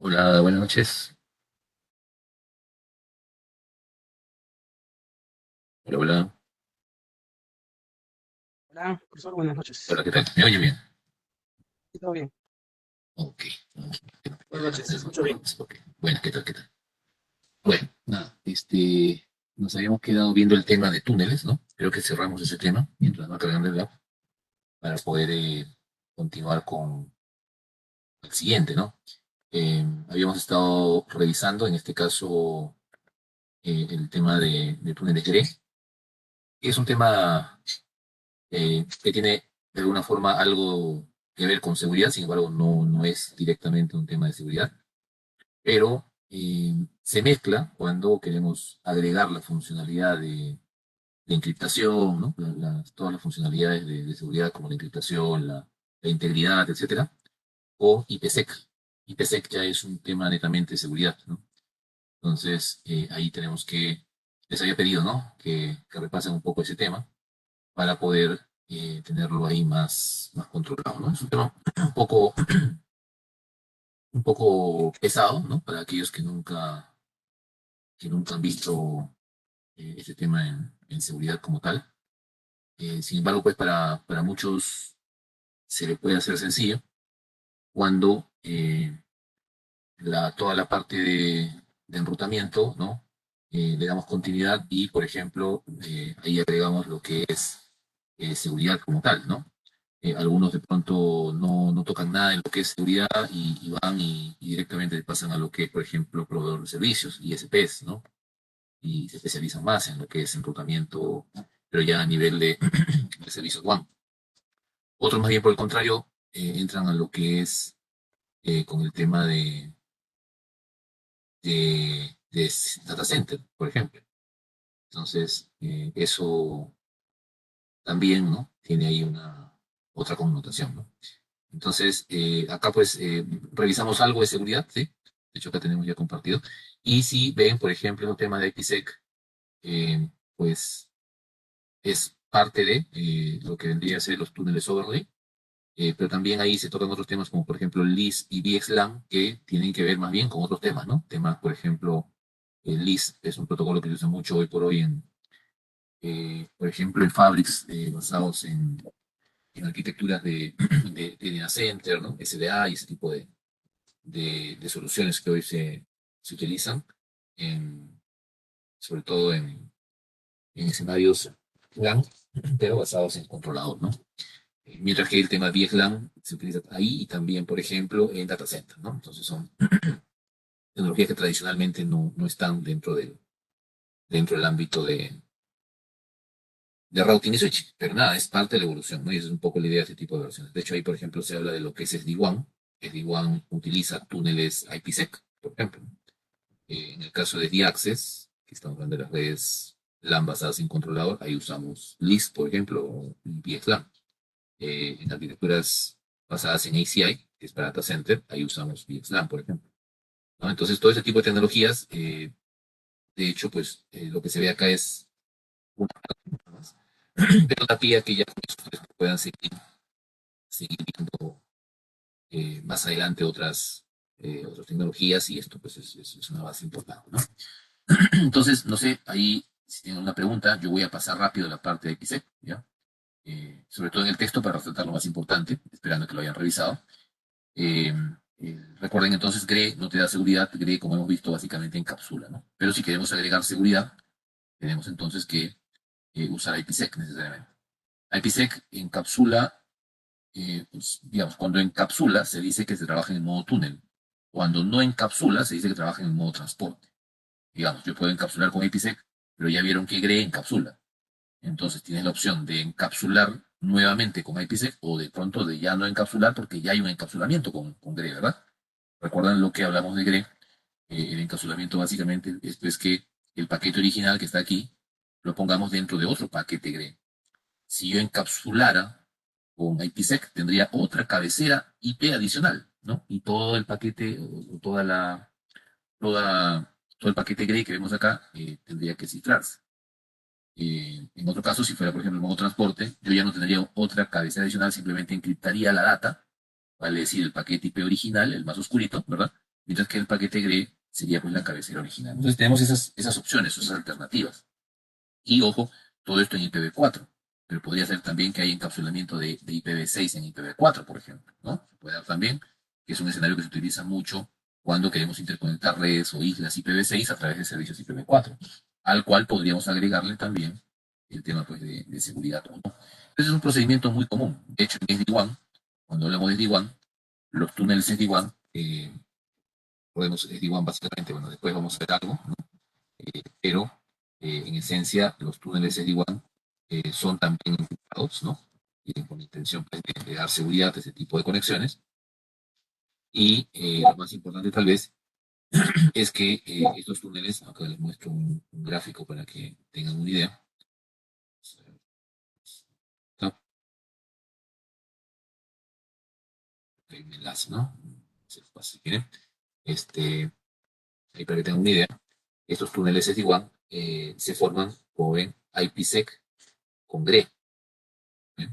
Hola, buenas noches. Hola, hola. Hola, profesor, buenas Hola, noches. ¿qué tal? ¿Me oye bien? Sí, todo bien. Ok. Buenas noches, se escucha bien. Ok. Bueno, ¿qué tal? ¿Qué tal? Bueno, nada, nos habíamos quedado viendo el tema de túneles, ¿no? Creo que cerramos ese tema mientras va cargando el app para poder continuar con el siguiente, ¿no? Habíamos estado revisando, en este caso, el tema de túneles GRE, que es un tema que tiene de alguna forma algo que ver con seguridad, sin embargo no es directamente un tema de seguridad, pero se mezcla cuando queremos agregar la funcionalidad de encriptación, ¿no? Todas las funcionalidades de seguridad como la encriptación, la integridad, etcétera, o IPsec. IPsec ya es un tema netamente de seguridad, ¿no? Entonces ahí tenemos les había pedido, ¿no? Que repasen un poco ese tema para poder tenerlo ahí más controlado, ¿no? Es un tema un poco pesado, ¿no? Para aquellos que nunca han visto ese tema en seguridad como tal. Sin embargo, pues para muchos se le puede hacer sencillo cuando toda la parte de enrutamiento, ¿no? Le damos continuidad y, por ejemplo, ahí agregamos lo que es seguridad como tal, ¿no? Algunos de pronto no tocan nada en lo que es seguridad y van y directamente pasan a lo que es, por ejemplo, proveedor de servicios, ISPs, ¿no? Y se especializan más en lo que es enrutamiento, pero ya a nivel de servicios WAN. Otros más bien por el contrario entran a lo que es con el tema de data center, por ejemplo. Entonces, eso también, ¿no? Tiene ahí una otra connotación, ¿no? Entonces, acá pues revisamos algo de seguridad, ¿sí? De hecho, acá tenemos ya compartido. Y si ven, por ejemplo, el tema de IPsec, pues es parte de lo que vendría a ser los túneles overlay, pero también ahí se tocan otros temas como, por ejemplo, LIS y VXLAN, que tienen que ver más bien con otros temas, ¿no? Temas, por ejemplo, el LIS es un protocolo que se usa mucho hoy por hoy por ejemplo, en Fabrics basados en arquitecturas de data center, ¿no? SDA y ese tipo de soluciones que hoy se utilizan, en, sobre todo en escenarios LAN, pero basados en controlador, ¿no? Mientras que el tema VXLAN se utiliza ahí y también, por ejemplo, en data center, ¿no? Entonces son tecnologías que tradicionalmente no están dentro del ámbito de routing y switching, pero nada, es parte de la evolución, ¿no? Y esa es un poco la idea de este tipo de versiones. De hecho, ahí, por ejemplo, se habla de lo que es SD-WAN. SD-WAN utiliza túneles IPsec, por ejemplo. En el caso de D-Access, que estamos hablando de las redes LAN basadas en controlador, ahí usamos LIS, por ejemplo, o VXLAN. En arquitecturas basadas en ACI, que es para data center, ahí usamos VXLAN, por ejemplo, ¿no? Entonces, todo ese tipo de tecnologías, de hecho, pues lo que se ve acá es una más, pero da pie a que ya ustedes puedan seguir viendo más adelante otras tecnologías y esto pues es una base importante, ¿no? Entonces, no sé, ahí si tienen una pregunta, yo voy a pasar rápido la parte de XC, ¿ya? Sobre todo en el texto para resaltar lo más importante, esperando que lo hayan revisado. Eh, Recuerden entonces, GRE no te da seguridad, GRE, como hemos visto, básicamente encapsula, ¿no? Pero si queremos agregar seguridad, tenemos entonces que usar IPsec necesariamente. IPsec encapsula, pues, digamos, cuando encapsula se dice que se trabaja en modo túnel. Cuando no encapsula se dice que trabaja en modo transporte. Digamos, yo puedo encapsular con IPsec, pero ya vieron que GRE encapsula. Entonces tienes la opción de encapsular nuevamente con IPsec o de pronto de ya no encapsular porque ya hay un encapsulamiento con GRE, ¿verdad? ¿Recuerdan lo que hablamos de GRE? El encapsulamiento básicamente esto es que el paquete original que está aquí lo pongamos dentro de otro paquete GRE. Si yo encapsulara con IPsec tendría otra cabecera IP adicional, ¿no? Y todo el paquete, o todo el paquete GRE que vemos acá tendría que cifrarse. En otro caso, si fuera, por ejemplo, el modo transporte, yo ya no tendría otra cabecera adicional, simplemente encriptaría la data, vale decir, el paquete IP original, el más oscurito, ¿verdad? mientras que el paquete GRE sería pues la cabecera original. Entonces tenemos esas opciones, esas alternativas. Y ojo, todo esto en IPv4, pero podría ser también que hay encapsulamiento de IPv6 en IPv4, por ejemplo, ¿no? Se puede dar también, que es un escenario que se utiliza mucho cuando queremos interconectar redes o islas IPv6 a través de servicios IPv4, al cual podríamos agregarle también el tema pues, de seguridad. ¿No? Entonces es un procedimiento muy común. De hecho, en SD-WAN, cuando hablamos de SD-WAN, los túneles SD-WAN, podemos SD-WAN básicamente, bueno, después vamos a ver algo, ¿no? Pero en esencia los túneles SD-WAN son también encriptados, ¿no? Y con la intención pues, de dar seguridad a ese tipo de conexiones. Y lo más importante tal vez es que estos túneles, acá les muestro un gráfico para que tengan una idea. ¿No? Hay un enlace, ¿no? Si quieren. Este, ahí para que tengan una idea, estos túneles SD-WAN se forman, como ven, IPsec con GRE. ¿Eh?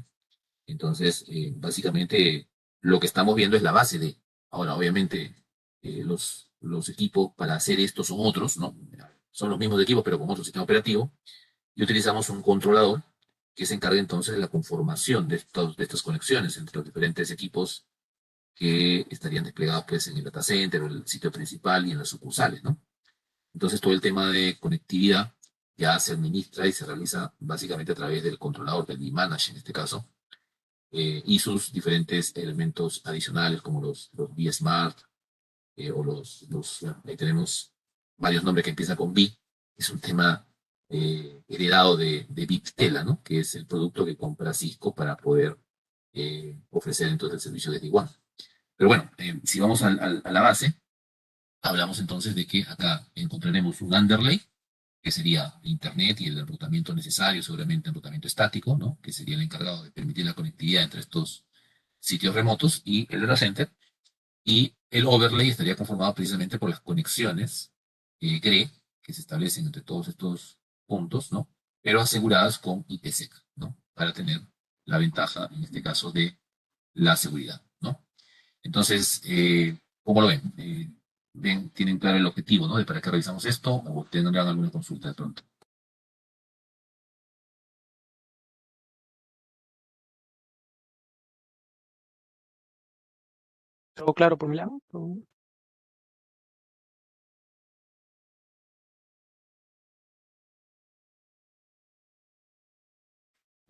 Entonces, básicamente lo que estamos viendo es la base de. Ahora, obviamente, los equipos para hacer esto son otros, ¿no? Son los mismos equipos, pero con otro sistema operativo. Y utilizamos un controlador que se encarga entonces de la conformación de estas conexiones entre los diferentes equipos que estarían desplegados pues, en el data center o el sitio principal y en las sucursales, ¿no? Entonces, todo el tema de conectividad ya se administra y se realiza básicamente a través del controlador, del vManage en este caso, y sus diferentes elementos adicionales como los vSmart o ahí tenemos varios nombres que empiezan con V, es un tema heredado de Viptela, ¿no? Que es el producto que compra Cisco para poder ofrecer entonces el servicio de SD-WAN. Pero bueno, si vamos a la base, hablamos entonces de que acá encontraremos un underlay, que sería Internet y el enrutamiento necesario, seguramente enrutamiento estático, ¿no? Que sería el encargado de permitir la conectividad entre estos sitios remotos y el data center. Y el overlay estaría conformado precisamente por las conexiones GRE que se establecen entre todos estos puntos, ¿no? Pero aseguradas con IPsec, ¿no? Para tener la ventaja, en este caso, de la seguridad, ¿no? Entonces, ¿cómo lo ven? ¿Tienen claro el objetivo, ¿no? De para qué realizamos esto o tendrán alguna consulta de pronto? ¿Todo claro por mi lado?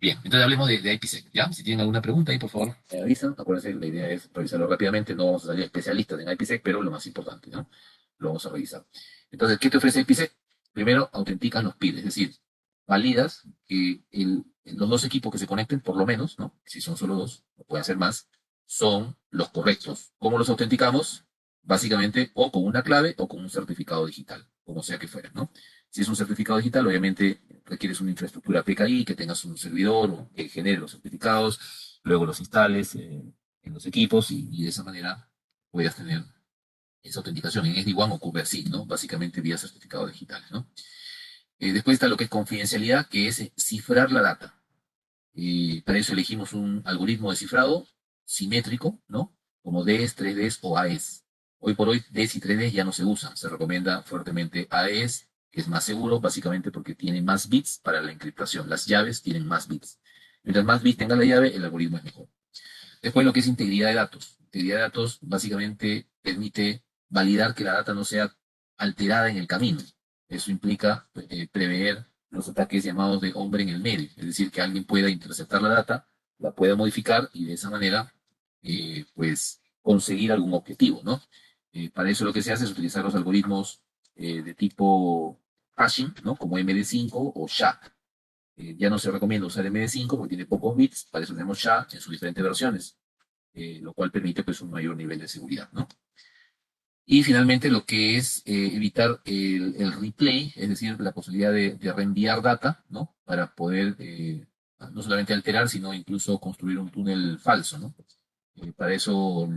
Bien, entonces hablemos de IPsec, ¿ya? Si tienen alguna pregunta ahí, por favor, me avisan. Acuérdense, la idea es revisarlo rápidamente. No vamos a salir especialistas en IPsec, pero lo más importante, ¿no? Lo vamos a revisar. Entonces, ¿qué te ofrece IPsec? Primero, autenticas los PID, es decir, validas que los dos equipos que se conecten, por lo menos, ¿no? Si son solo dos, o pueden ser más, son los correctos. ¿Cómo los autenticamos? Básicamente, o con una clave o con un certificado digital, como sea que fuera, ¿no? Si es un certificado digital, obviamente requieres una infraestructura PKI, que tengas un servidor o que genere los certificados, luego los instales en los equipos y de esa manera puedas tener esa autenticación en SD-WAN o QVC, ¿no? Básicamente vía certificados digitales, ¿no? Después está lo que es confidencialidad, que es cifrar la data. Para eso elegimos un algoritmo de cifrado simétrico, ¿no? Como DES, 3Ds o AES. Hoy por hoy DES y 3Ds ya no se usan. Se recomienda fuertemente AES, que es más seguro, básicamente porque tiene más bits para la encriptación. Las llaves tienen más bits. Mientras más bits tenga la llave, el algoritmo es mejor. Después lo que es integridad de datos. Integridad de datos básicamente permite validar que la data no sea alterada en el camino. Eso implica prever los ataques llamados de hombre en el medio, es decir, que alguien pueda interceptar la data, la pueda modificar y de esa manera, pues, conseguir algún objetivo, ¿no? Para eso lo que se hace es utilizar los algoritmos de tipo hashing, ¿no? Como MD5 o SHA. Ya no se recomienda usar MD5 porque tiene pocos bits, para eso tenemos SHA en sus diferentes versiones, lo cual permite pues un mayor nivel de seguridad, ¿no? Y finalmente lo que es evitar el replay, es decir, la posibilidad de reenviar data, ¿no? Para poder no solamente alterar, sino incluso construir un túnel falso, ¿no? Para eso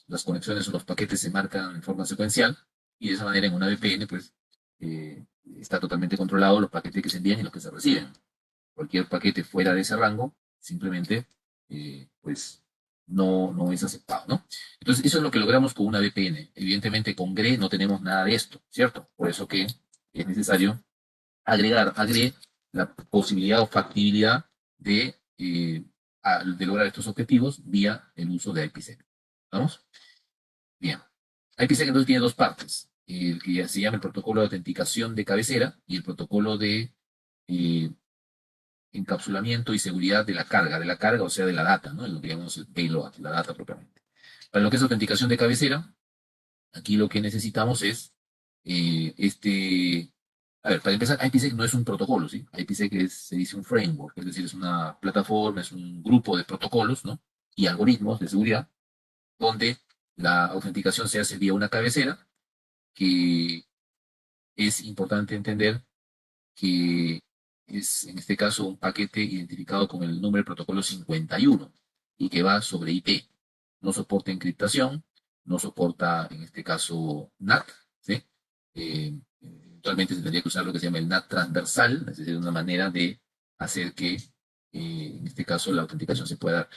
las conexiones o los paquetes se marcan en forma secuencial y de esa manera en una VPN pues está totalmente controlado los paquetes que se envían y los que se reciben. Cualquier paquete fuera de ese rango simplemente pues no es aceptado, ¿no? Entonces, eso es lo que logramos con una VPN. Evidentemente, con GRE no tenemos nada de esto, ¿cierto? Por eso que es necesario agregar a GRE la posibilidad o factibilidad de lograr estos objetivos vía el uso de IPsec. ¿Vamos? Bien. IPsec entonces tiene dos partes. El que ya se llama el protocolo de autenticación de cabecera y el protocolo de eh, encapsulamiento y seguridad de la carga, o sea, de la data, ¿no? Lo que llamamos el payload, la data propiamente. Para lo que es autenticación de cabecera, aquí lo que necesitamos es a ver, para empezar, IPsec no es un protocolo, ¿sí? IPsec se dice un framework, es decir, es una plataforma, es un grupo de protocolos, ¿no? Y algoritmos de seguridad, donde la autenticación se hace vía una cabecera, que es importante entender que es en este caso un paquete identificado con el número de protocolo 51 y que va sobre IP. No soporta encriptación, no soporta en este caso NAT, ¿sí? Eventualmente se tendría que usar lo que se llama el NAT transversal, es decir, una manera de hacer que en este caso la autenticación se pueda dar.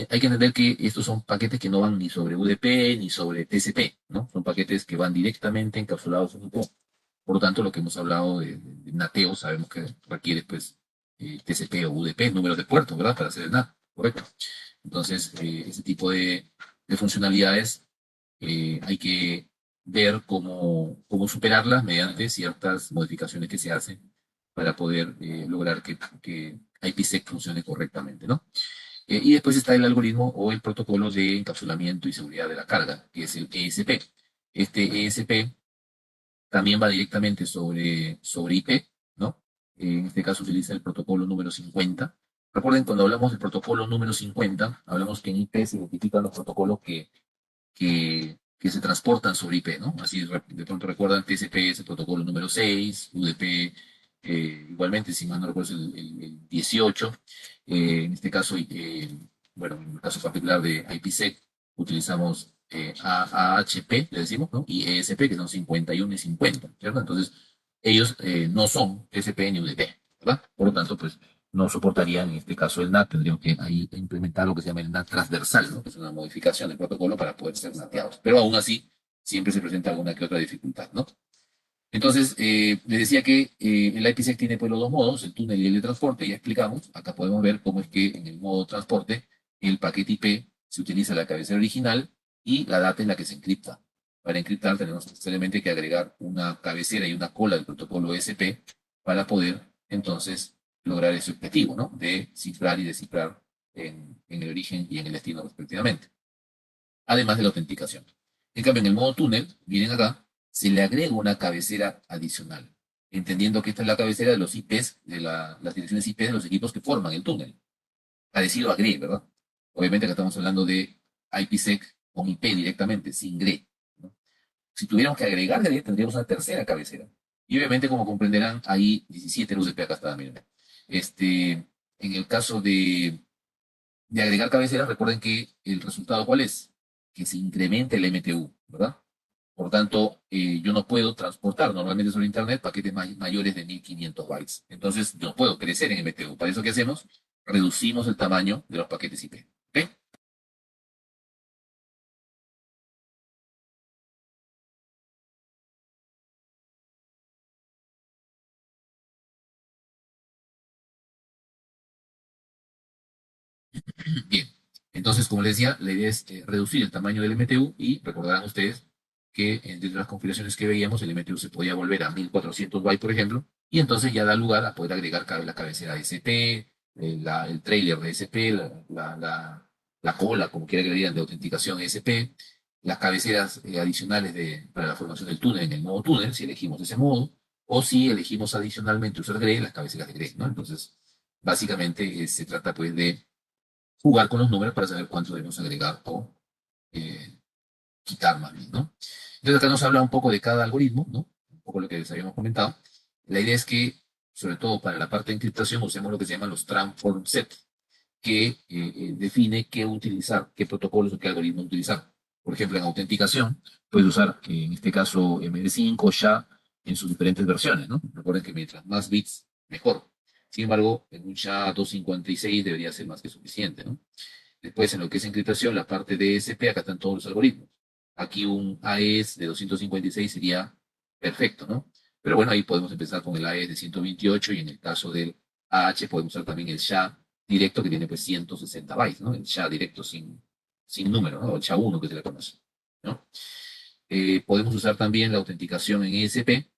Hay que entender que estos son paquetes que no van ni sobre UDP ni sobre TCP, ¿no? Son paquetes que van directamente encapsulados en IP. Por lo tanto, lo que hemos hablado de NATeo, sabemos que requiere pues TCP o UDP, números de puertos, ¿verdad? Para hacer el NAT, correcto. Entonces, ese tipo de funcionalidades hay que ver cómo superarlas mediante ciertas modificaciones que se hacen para poder lograr que IPsec funcione correctamente, ¿no? Y después está el algoritmo o el protocolo de encapsulamiento y seguridad de la carga, que es el ESP. Este ESP también va directamente sobre IP, ¿no? En este caso utiliza el protocolo número 50. Recuerden, cuando hablamos del protocolo número 50, hablamos que en IP se identifican los protocolos que se transportan sobre IP, ¿no? Así de pronto recuerdan TCP es el protocolo número 6, UDP igualmente, si mal no recuerdo, es el 18. En este caso, bueno, en el caso particular de IPsec, utilizamos AHP, le decimos, ¿no? Y ESP, que son 51 y 50, ¿cierto? Entonces, ellos no son TCP ni UDP, ¿verdad? Por lo tanto, pues no soportarían en este caso el NAT, tendríamos que ahí implementar lo que se llama el NAT transversal, ¿no? Que es una modificación del protocolo para poder ser nateados. Pero aún así, siempre se presenta alguna que otra dificultad, ¿no? Entonces, les decía que el IPsec tiene pues los dos modos, el túnel y el de transporte, ya explicamos. Acá podemos ver cómo es que en el modo transporte el paquete IP se utiliza la cabecera original y la data es la que se encripta. Para encriptar tenemos necesariamente que agregar una cabecera y una cola del protocolo SP para poder entonces lograr ese objetivo, ¿no? De cifrar y descifrar en el origen y en el destino respectivamente. Además de la autenticación. En cambio, en el modo túnel, miren acá, se le agrega una cabecera adicional, entendiendo que esta es la cabecera de los IPs, las direcciones IP de los equipos que forman el túnel. Parecido a GRE, ¿verdad? Obviamente que estamos hablando de IPsec con IP directamente, sin GRE, ¿no? Si tuviéramos que agregar GRE, tendríamos una tercera cabecera. Y obviamente, como comprenderán, hay 17 UDP acá está, miren. En el caso de agregar cabeceras, recuerden que el resultado, ¿cuál es? Que se incremente el MTU, ¿verdad? Por tanto, yo no puedo transportar normalmente sobre Internet paquetes mayores de 1500 bytes. Entonces, no puedo crecer en MTU. ¿Para eso qué hacemos? Reducimos el tamaño de los paquetes IP. ¿Ok? Bien. Entonces, como les decía, la idea es reducir el tamaño del MTU y recordarán ustedes que entre las configuraciones que veíamos, el MTU se podía volver a 1400 bytes, por ejemplo, y entonces ya da lugar a poder agregar la cabecera de SP, el trailer de SP, la cola, como quiera que le digan, de autenticación SP, las cabeceras adicionales para la formación del túnel en el modo túnel, si elegimos ese modo, o si elegimos adicionalmente usar GRE, las cabeceras de GRE, ¿no? Entonces, básicamente se trata pues de jugar con los números para saber cuánto debemos agregar o eh, quitar más bien, ¿no? Entonces acá nos habla un poco de cada algoritmo, ¿no? Un poco lo que les habíamos comentado. La idea es que, sobre todo para la parte de encriptación, usemos lo que se llaman los transform set, que define qué utilizar, qué protocolos o qué algoritmos utilizar. Por ejemplo, en autenticación, puedes usar, en este caso, MD5 o SHA en sus diferentes versiones, ¿no? Recuerden que mientras más bits, mejor. Sin embargo, en un SHA 256 debería ser más que suficiente, ¿no? Después, en lo que es encriptación, la parte de ESP, acá están todos los algoritmos. Aquí un AES de 256 sería perfecto, ¿no? Pero bueno, ahí podemos empezar con el AES de 128 y en el caso del AH podemos usar también el SHA directo que tiene pues 160 bytes, ¿no? El SHA directo sin número, ¿no? O el SHA-1 que se le conoce, ¿no? Podemos usar también la autenticación en ESP,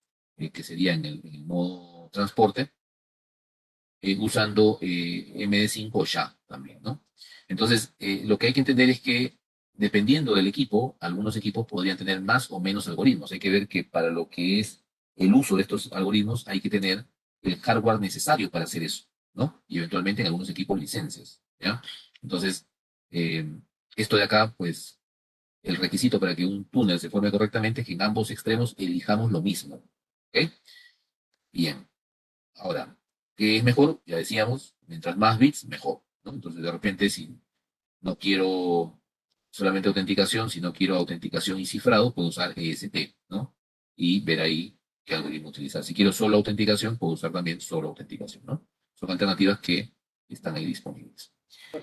que sería en el modo transporte, usando MD5 o SHA también, ¿no? Entonces, lo que hay que entender es que dependiendo del equipo, algunos equipos podrían tener más o menos algoritmos. Hay que ver que para lo que es el uso de estos algoritmos hay que tener el hardware necesario para hacer eso, ¿no? Y eventualmente en algunos equipos licencias, ¿ya? Entonces, eh, esto de acá, pues, el requisito para que un túnel se forme correctamente es que en ambos extremos elijamos lo mismo, ¿ok? Bien. Ahora, ¿qué es mejor? Ya decíamos, mientras más bits, mejor, ¿no? Entonces, de repente, si no quiero solamente autenticación, si no quiero autenticación y cifrado, puedo usar ESP, ¿no? Y ver ahí qué algoritmo utilizar. Si quiero solo autenticación, puedo usar también solo autenticación, ¿no? Son alternativas que están ahí disponibles.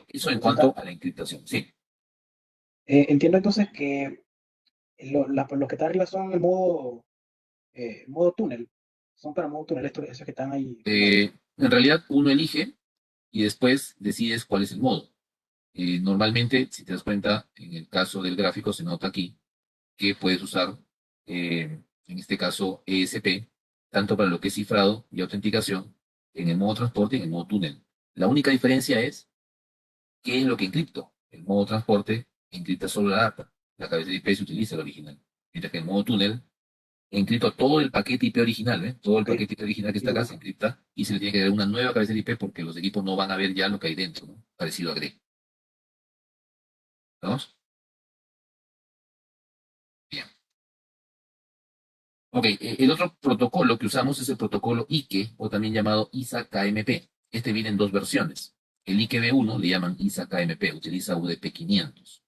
Eso en Consulta. cuanto a la encriptación, sí. Entiendo entonces que los que están arriba son el modo túnel. Son para modo túnel, esos que están ahí primero. En realidad, uno elige y después decides cuál es el modo. Normalmente, si te das cuenta, en el caso del gráfico se nota aquí que puedes usar, en este caso, ESP, tanto para lo que es cifrado y autenticación, en el modo transporte y en el modo túnel. La única diferencia es qué es lo que encripto. El modo transporte encripta solo la data. La cabeza de IP se utiliza la original. Mientras que en el modo túnel encripto todo el paquete IP original, ¿eh? Todo el Ok. paquete IP original que Y está acá se encripta y se le tiene que dar una nueva cabeza de IP porque los equipos no van a ver ya lo que hay dentro, ¿no? Parecido a GRE. ¿Vamos? Bien. Ok, el otro protocolo que usamos es el protocolo IKE, o también llamado ISA-KMP. Este viene en dos versiones. El IKE V1 le llaman ISA-KMP, utiliza UDP 500.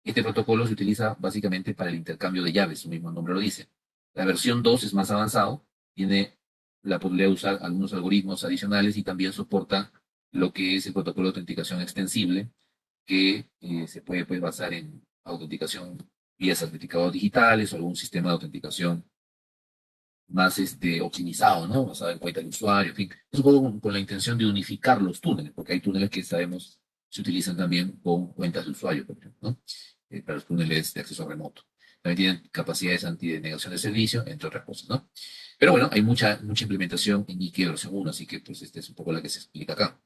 Este protocolo se utiliza básicamente para el intercambio de llaves, su mismo nombre lo dice. La versión 2 es más avanzado, tiene la posibilidad de usar algunos algoritmos adicionales y también soporta lo que es el protocolo de autenticación extensible, que se puede pues, basar en autenticación vía certificados digitales o algún sistema de autenticación más optimizado, ¿no? Basado en cuenta del usuario, en fin. Es un poco con la intención de unificar los túneles, porque hay túneles que sabemos se utilizan también con cuentas de usuario, por ejemplo, ¿no? Para los túneles de acceso remoto. También tienen capacidades antidenegación de servicio, entre otras cosas, ¿no? Pero bueno, hay mucha implementación en IKE versión 1, así que pues esta es un poco la que se explica acá.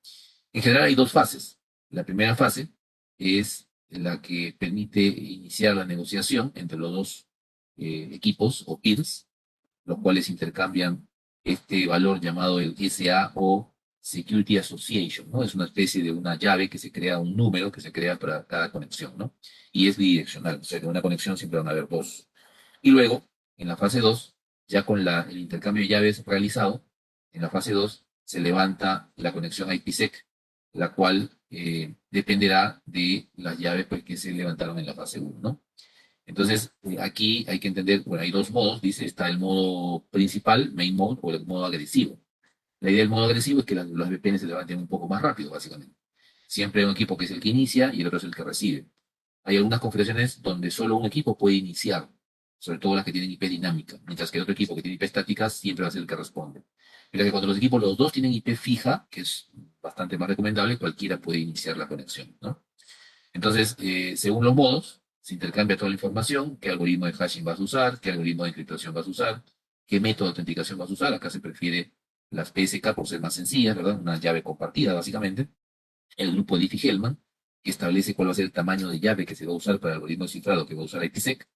En general hay dos fases. La primera fase es la que permite iniciar la negociación entre los dos equipos o peers, los cuales intercambian este valor llamado el SA o Security Association, ¿no? Es una especie de una llave que se crea, un número que se crea para cada conexión, ¿no? Y es bidireccional, o sea, que en una conexión siempre van a haber dos. Y luego, en la fase 2, ya con el intercambio de llaves realizado, en la fase 2 se levanta la conexión IPsec, la cual dependerá de las llaves pues, que se levantaron en la fase 1, ¿no? Entonces, aquí hay que entender, bueno, hay dos modos, dice, está el modo principal, main mode, o el modo agresivo. La idea del modo agresivo es que las VPN se levanten un poco más rápido, básicamente. Siempre hay un equipo que es el que inicia y el otro es el que recibe. Hay algunas configuraciones donde solo un equipo puede iniciar, sobre todo las que tienen IP dinámica, mientras que el otro equipo que tiene IP estática siempre va a ser el que responde. Pero que cuando los equipos, los dos tienen IP fija, que es bastante más recomendable, cualquiera puede iniciar la conexión, ¿no? Entonces, según los modos, se intercambia toda la información, qué algoritmo de hashing vas a usar, qué algoritmo de encriptación vas a usar, qué método de autenticación vas a usar. Acá se prefiere las PSK por ser más sencillas, ¿verdad? Una llave compartida, básicamente. El grupo Diffie-Hellman, que establece cuál va a ser el tamaño de llave que se va a usar para el algoritmo de cifrado que va a usar IPsec,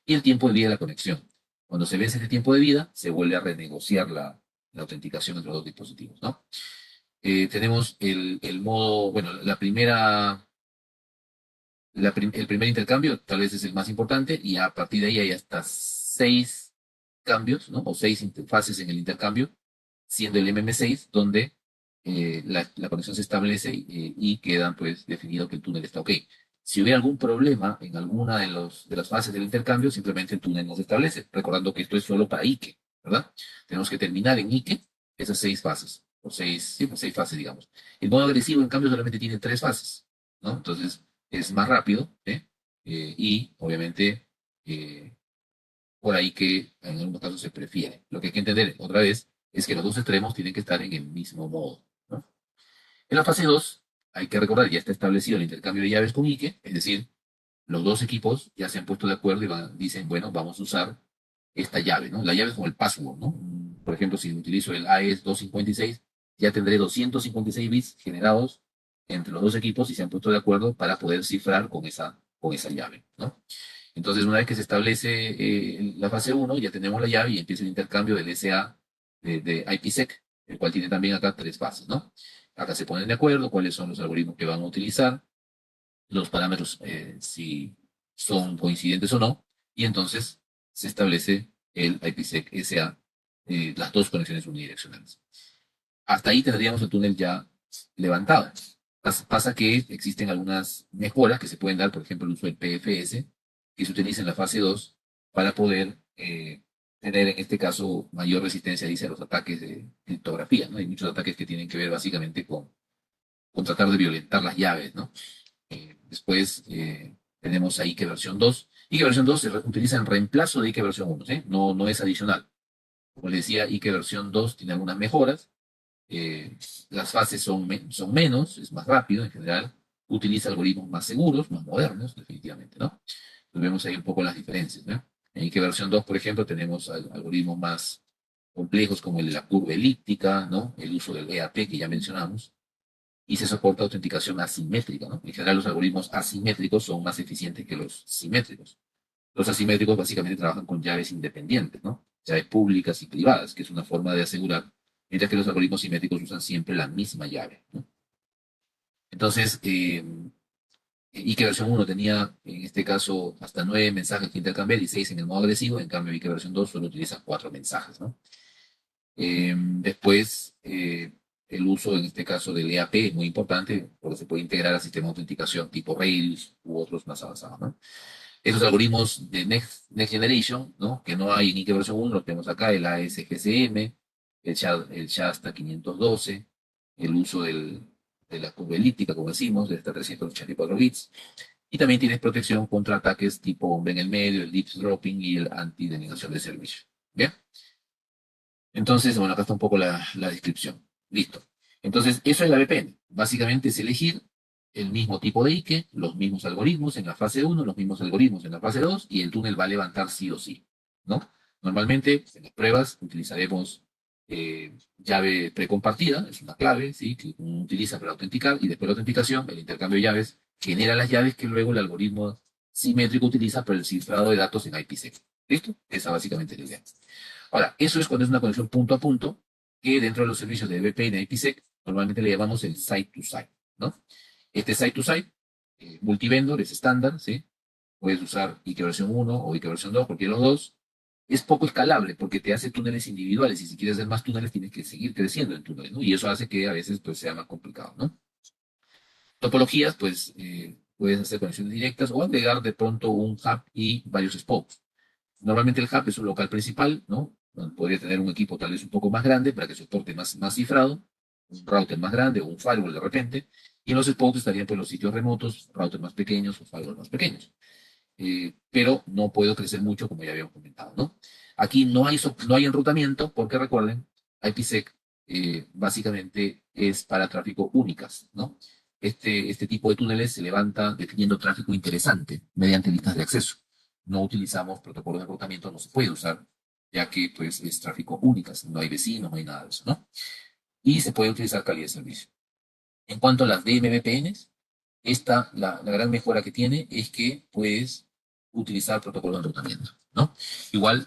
y el tiempo de vida de la conexión. Cuando se vence ese tiempo de vida, se vuelve a renegociar la autenticación entre los dos dispositivos, ¿no? Tenemos el modo, bueno, el primer intercambio tal vez es el más importante y a partir de ahí hay hasta seis cambios, ¿no? O seis fases en el intercambio, siendo el MM6 donde la conexión se establece y queda pues definido que el túnel está ok. Si hubiera algún problema en alguna de las fases del intercambio, simplemente el túnel no se establece, recordando que esto es solo para IKE, ¿verdad? Tenemos que terminar en IKE esas seis fases, o seis, sí, pues seis fases, digamos. El modo agresivo, en cambio, solamente tiene tres fases, ¿no? Entonces, es más rápido, ¿eh? Y obviamente eh, por ahí que en algunos casos se prefiere. Lo que hay que entender otra vez es que los dos extremos tienen que estar en el mismo modo, ¿no? En la fase 2 hay que recordar, ya está establecido el intercambio de llaves con Ike, es decir, los dos equipos ya se han puesto de acuerdo y dicen, bueno, vamos a usar esta llave, ¿no? La llave es como el password, ¿no? Por ejemplo, si utilizo el AES 256, ya tendré 256 bits generados entre los dos equipos y se han puesto de acuerdo para poder cifrar con esa llave, ¿no? Entonces, una vez que se establece la fase uno, ya tenemos la llave y empieza el intercambio del SA de IPsec, el cual tiene también acá tres fases, ¿no? Acá se ponen de acuerdo cuáles son los algoritmos que van a utilizar, los parámetros si son coincidentes o no, y entonces se establece el IPsec SA, las dos conexiones unidireccionales. Hasta ahí tendríamos el túnel ya levantado. Pasa que existen algunas mejoras que se pueden dar, por ejemplo, el uso del PFS, que se utiliza en la fase 2 para poder tener, en este caso, mayor resistencia, dice, a los ataques de criptografía, ¿no? Hay muchos ataques que tienen que ver básicamente con tratar de violentar las llaves, ¿no? Después tenemos a Ike versión 2. Ike versión 2 se utiliza en reemplazo de Ike versión 1, ¿sí? No, no es adicional. Como les decía, Ike versión 2 tiene algunas mejoras. eh, las fases son menos, es más rápido en general. Utiliza algoritmos más seguros, más modernos, definitivamente, ¿no? Entonces vemos ahí un poco las diferencias, ¿no? En Ike versión 2, por ejemplo, tenemos algoritmos más complejos como el de la curva elíptica, ¿no? El uso del EAP que ya mencionamos y se soporta autenticación asimétrica, ¿no? En general, los algoritmos asimétricos son más eficientes que los simétricos. Los asimétricos básicamente trabajan con llaves independientes, ¿no? Llaves públicas y privadas, que es una forma de asegurar, mientras que los algoritmos simétricos usan siempre la misma llave, ¿no? Entonces, Ike versión uno tenía, en este caso, hasta 9 mensajes que intercambiar y 6 en el modo agresivo, en cambio, Ike versión 2 solo utiliza 4 mensajes, ¿no? Después, el uso en este caso del EAP es muy importante porque se puede integrar al sistema de autenticación tipo Rails u otros más avanzados, ¿no? Esos algoritmos de Next Generation, ¿no? Que no hay en Ike versión 1, los tenemos acá, el ASGCM, el Shasta 512, el uso de la curva elíptica, como decimos, de hasta 384 bits. Y también tienes protección contra ataques tipo bomba en el medio, el dropping y el anti-denegación de servicio. ¿Bien? Entonces, bueno, acá está un poco la descripción. Listo. Entonces, eso es la VPN. Básicamente es elegir el mismo tipo de Ike, los mismos algoritmos en la fase uno, los mismos algoritmos en la fase 2, y el túnel va a levantar sí o sí, ¿no? Normalmente, en las pruebas utilizaremos llave precompartida, es una clave, ¿sí? Que uno utiliza para autenticar, y después de la autenticación, el intercambio de llaves genera las llaves que luego el algoritmo simétrico utiliza para el cifrado de datos en IPsec. ¿Listo? Esa básicamente es la idea. Ahora, eso es cuando es una conexión punto a punto, que dentro de los servicios de VPN y IPsec normalmente le llamamos el site-to-site, ¿no? Este site-to-site, multivendor, es estándar, ¿sí? Puedes usar Ike versión uno o Ike versión 2, cualquiera de los dos. Es poco escalable porque te hace túneles individuales y si quieres hacer más túneles tienes que seguir creciendo en túneles, ¿no? Y eso hace que a veces pues, sea más complicado, ¿no? Topologías, pues puedes hacer conexiones directas o agregar de pronto un hub y varios spokes. Normalmente el hub es un local principal, ¿no? Donde podría tener un equipo tal vez un poco más grande para que soporte más cifrado, un router más grande o un firewall de repente, y en los spokes estarían pues los sitios remotos, routers más pequeños o firewalls más pequeños. Pero no puedo crecer mucho como ya habíamos comentado, ¿no? Aquí no hay enrutamiento porque recuerden, IPsec básicamente es para tráfico únicas, ¿no? Este tipo de túneles se levanta definiendo tráfico interesante mediante listas de acceso. No utilizamos protocolos de enrutamiento, no se puede usar, ya que pues es tráfico únicas, no hay vecinos, no hay nada de eso, ¿no? Y se puede utilizar calidad de servicio. En cuanto a las DMVPNs, la gran mejora que tiene es que puedes utilizar protocolo de enrutamiento, ¿no? Igual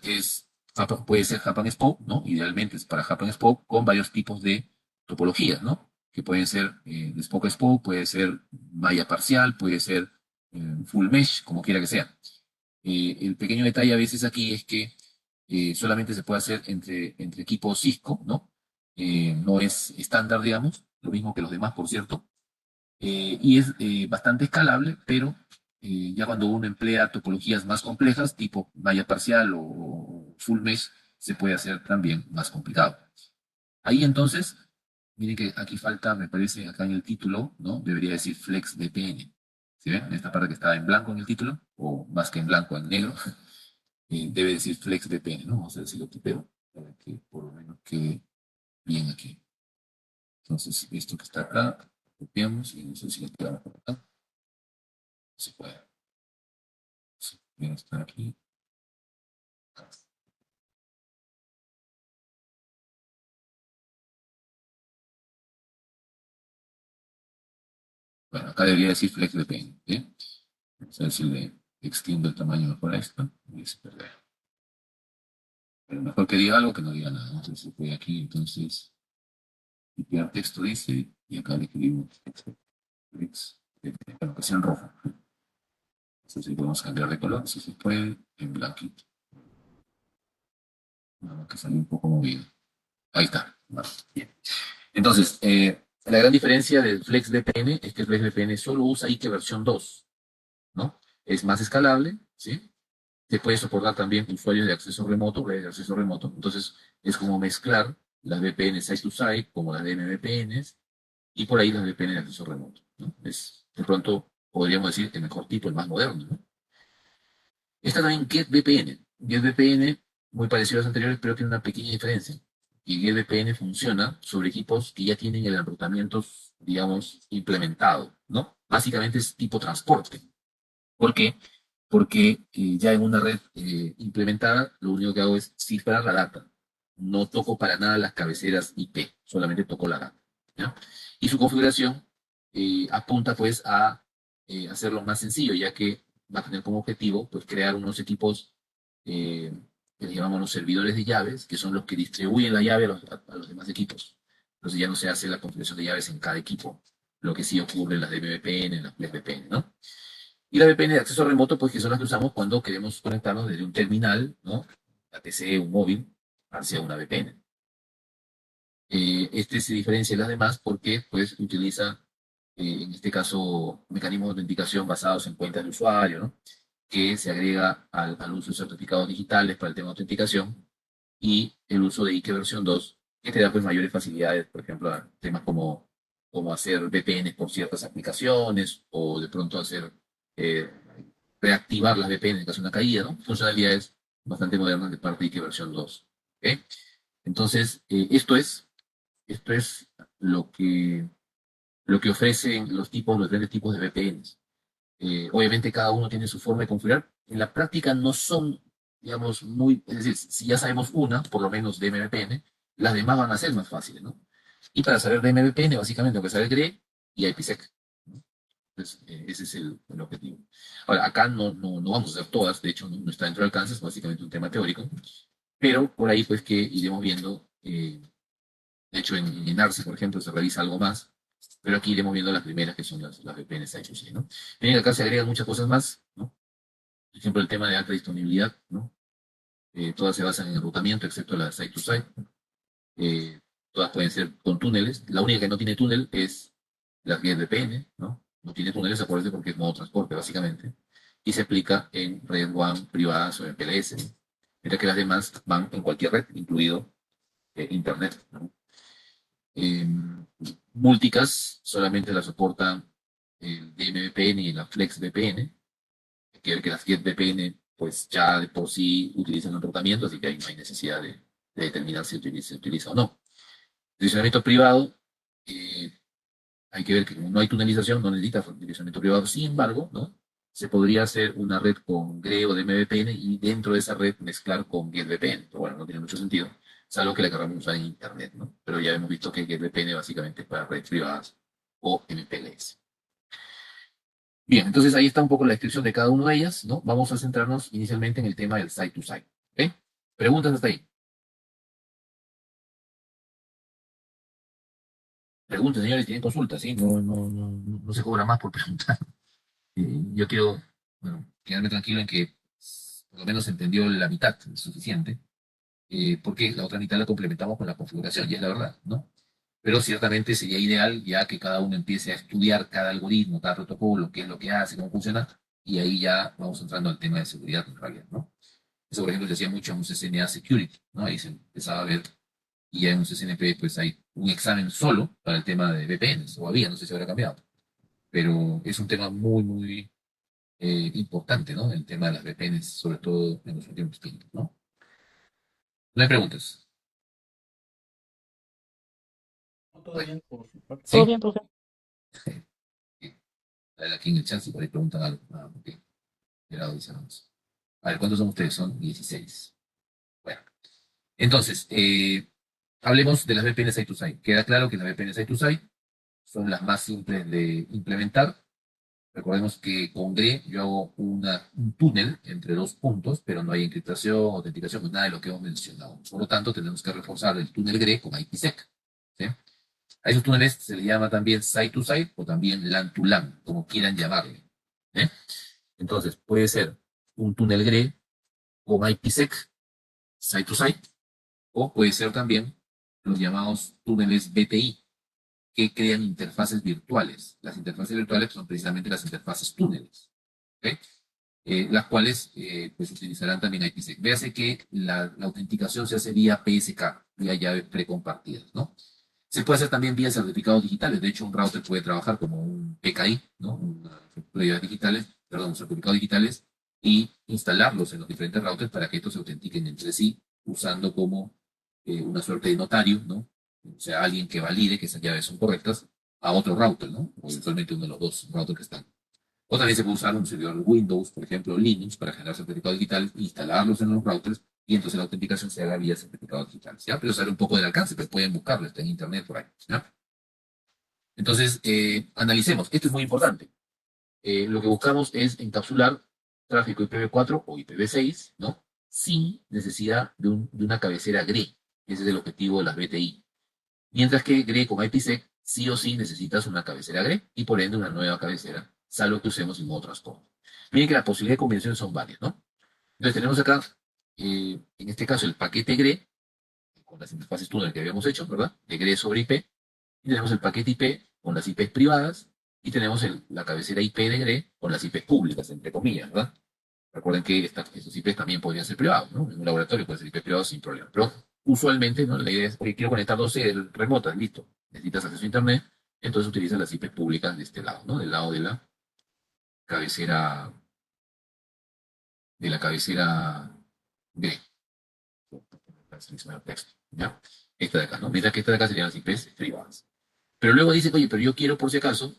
puede ser Hub and Spoke, ¿no? Idealmente es para Hub and Spoke con varios tipos de topologías, ¿no? Que pueden ser de Spoke a Spoke, puede ser malla parcial, puede ser full mesh, como quiera que sea. El pequeño detalle a veces aquí es que solamente se puede hacer entre equipos Cisco, ¿no? No es estándar, digamos, lo mismo que los demás, por cierto, y es bastante escalable, pero ya cuando uno emplea topologías más complejas, tipo malla parcial o full mesh, se puede hacer también más complicado. Ahí entonces, miren que aquí falta, me parece, acá en el título, ¿no? Debería decir Flex VPN. ¿Sí ven? Esta parte que está en blanco en el título, o más que en blanco, en negro, debe decir Flex VPN, ¿no? Vamos a ver si lo tipeo, para que por lo menos quede bien aquí. Entonces, esto que está acá, copiamos y no sé si lo pegamos por acá. Se puede. Sí, bien, está aquí. Bueno, acá debería decir Flex VPN, ¿bien? Vamos a ver si le extiendo el tamaño mejor a esto. Y se perder. Pero mejor que diga algo que no diga nada. Entonces, se puede aquí, entonces, copiar texto dice, y acá le escribimos Flex VPN, bueno, que sea en rojo. Entonces, si podemos cambiar de color, si se puede, en blanquito. Vamos que salió un poco movido. Ahí está. Vale, bien. Entonces, la gran diferencia del FlexVPN es que el FlexVPN solo usa IKE versión 2, ¿no? Es más escalable, ¿sí? Se puede soportar también usuarios de acceso remoto, redes de acceso remoto. Entonces, es como mezclar las VPN site-to-site, como las DMVPNs, y por ahí las VPN de acceso remoto, ¿no? Es, de pronto, podríamos decir, el mejor tipo, el más moderno, ¿no? Está también GetVPN. GetVPN, muy parecido a los anteriores, pero tiene una pequeña diferencia. Y GetVPN funciona sobre equipos que ya tienen el enrutamiento, digamos, implementado, ¿no? Básicamente es tipo transporte. ¿Por qué? Porque ya en una red implementada, lo único que hago es cifrar la data. No toco para nada las cabeceras IP, solamente toco la data, ¿ya? Y su configuración apunta pues a hacerlo más sencillo, ya que va a tener como objetivo pues crear unos equipos eh, que le llamamos los servidores de llaves, que son los que distribuyen la llave a los demás equipos. Entonces ya no se hace la configuración de llaves en cada equipo, lo que sí ocurre en las de VPN, en las VPN, ¿no? Y la VPN de acceso remoto, pues que son las que usamos cuando queremos conectarnos desde un terminal, ¿no? La PC, un móvil, hacia una VPN. Este se diferencia de las demás porque, pues, utiliza, en este caso, mecanismos de autenticación basados en cuentas de usuario, ¿no? Que se agrega al uso de certificados digitales para el tema de autenticación y el uso de IKE versión 2, que te da, pues, mayores facilidades, por ejemplo, a temas como hacer VPNs por ciertas aplicaciones o de pronto hacer eh, reactivar las VPN en caso de una caída, ¿no? Funcionalidades bastante modernas de parte de IKE versión 2. ¿Ok? Entonces, esto es lo que ofrecen los diferentes tipos de VPNs. Obviamente cada uno tiene su forma de configurar. En la práctica no son, digamos, muy, es decir, si ya sabemos una, por lo menos de MVPN, las demás van a ser más fáciles, ¿no? Y para saber de MVPN, básicamente, lo que saber GRE y IPsec, ¿no? Entonces, ese es el objetivo. Ahora, acá no vamos a hacer todas, de hecho, no está dentro de alcance, es básicamente un tema teórico, pero por ahí, pues, que iremos viendo, de hecho, en ARSI, por ejemplo, se revisa algo más, pero aquí iremos viendo las primeras, que son las VPNs HC, ¿no? En acá se agregan muchas cosas más, ¿no? Por ejemplo, el tema de alta disponibilidad, ¿no? Todas se basan en enrutamiento, excepto la de site-to-site. Todas pueden ser con túneles. La única que no tiene túnel es la que es VPN, ¿no? No tiene túneles, acuérdense, porque es modo transporte, básicamente. Y se aplica en red WAN privadas o en PLS, ¿no? Mientras que las demás van en cualquier red, incluido Internet, ¿no? Eh, Multicast solamente la soportan el DMVPN y la FlexVPN, que las VPN pues ya de por sí utilizan el tratamiento, así que ahí no hay necesidad de determinar si se utiliza o no. Direccionamiento privado, eh, hay que ver que como no hay tunelización, no necesita direccionamiento privado. Sin embargo, ¿no? Se podría hacer una red con GRE o DMVPN y dentro de esa red mezclar con GetVPN. Pero bueno, no tiene mucho sentido, salvo que la queramos usar en Internet, ¿no? Pero ya hemos visto que GetVPN básicamente es para redes privadas o MPLS. Bien, entonces ahí está un poco la descripción de cada una de ellas, ¿no? Vamos a centrarnos inicialmente en el tema del site-to-site. ¿Ok? ¿Preguntas hasta ahí? Preguntas, señores, tienen consultas, ¿sí? No se cobra más por preguntar. Yo quiero, bueno, quedarme tranquilo en que por lo menos se entendió la mitad, es suficiente, porque la otra mitad la complementamos con la configuración, y es la verdad, ¿no? Pero ciertamente sería ideal ya que cada uno empiece a estudiar cada algoritmo, cada protocolo, qué es lo que hace, cómo funciona, y ahí ya vamos entrando al tema de seguridad en realidad, ¿no? Eso, por ejemplo, se hacía mucho en un CCNA Security, ¿no? Ahí se empezaba a ver, y ya en un CCNP pues hay un examen solo para el tema de VPNs, o había, no sé si habrá cambiado, pero es un tema muy, muy importante, ¿no? El tema de las VPNs, sobre todo en los últimos tiempos, ¿no? No hay preguntas. Todo Bueno, bien por su parte. Todo ¿sí? bien, profe. A ver, aquí en el chat si por ahí preguntan algo. Ah, ok. Grado dice vamos. A ver, ¿cuántos son ustedes? Son 16. Bueno, entonces, hablemos de las VPN Site to Site. Queda claro que las VPN Site to Site son las más simples de implementar. Recordemos que con GRE yo hago un túnel entre dos puntos, pero no hay encriptación, autenticación, pues nada de lo que hemos mencionado. Por lo tanto, tenemos que reforzar el túnel GRE con IPsec. ¿Sí? A esos túneles se les llama también site to site o también LAN to LAN, como quieran llamarle. ¿Eh? Entonces, puede ser un túnel GRE con IPsec, site to site, o puede ser también los llamados túneles BTI, que crean interfaces virtuales. Las interfaces virtuales son precisamente las interfaces túneles, ¿ok? Las cuales pues utilizarán también IPsec. Véase que la autenticación se hace vía PSK, vía llaves precompartidas, ¿no? Se puede hacer también vía certificados digitales. De hecho, un router puede trabajar como un PKI, ¿no? Una pruebas digitales, perdón, certificados digitales, y instalarlos en los diferentes routers para que estos se autentiquen entre sí, usando como una suerte de notario, ¿no? O sea, alguien que valide que esas llaves son correctas a otro router, ¿no? O eventualmente uno de los dos routers que están. O también se puede usar un servidor Windows, por ejemplo, Linux, para generar certificados digitales, instalarlos en los routers y entonces la autenticación se haga vía certificados digitales. ¿Ya? Pero sale un poco del alcance, pero pueden buscarlo, está en internet por ahí. ¿Ya? Entonces, analicemos. Esto es muy importante. Lo que buscamos es encapsular tráfico IPv4 o IPv6, ¿no? Sin necesidad de una cabecera GRE. Ese es el objetivo de las BTI. Mientras que GRE con IPsec, sí o sí necesitas una cabecera GRE y por ende una nueva cabecera, salvo que usemos el modo transporte. Miren que las posibilidades de combinación son varias, ¿no? Entonces tenemos acá, en este caso, el paquete GRE, con las interfaces túnel que habíamos hecho, ¿verdad? De GRE sobre IP, y tenemos el paquete IP con las IPs privadas, y tenemos la cabecera IP de GRE con las IPs públicas, entre comillas, ¿verdad? Recuerden que estos IPs también podrían ser privados, ¿no? En un laboratorio puede ser IP privado sin problema. Pero usualmente, ¿no? La idea es, oye, quiero conectar dos remotas, listo. Necesitas acceso a Internet, entonces utilizas las IPs públicas de este lado, ¿no? Del lado cabecera, de la cabecera GRE. ¿Ya? Esta de acá, ¿no? Mientras que esta de acá serían las IPs privadas. Pero luego dice, oye, pero yo quiero, por si acaso,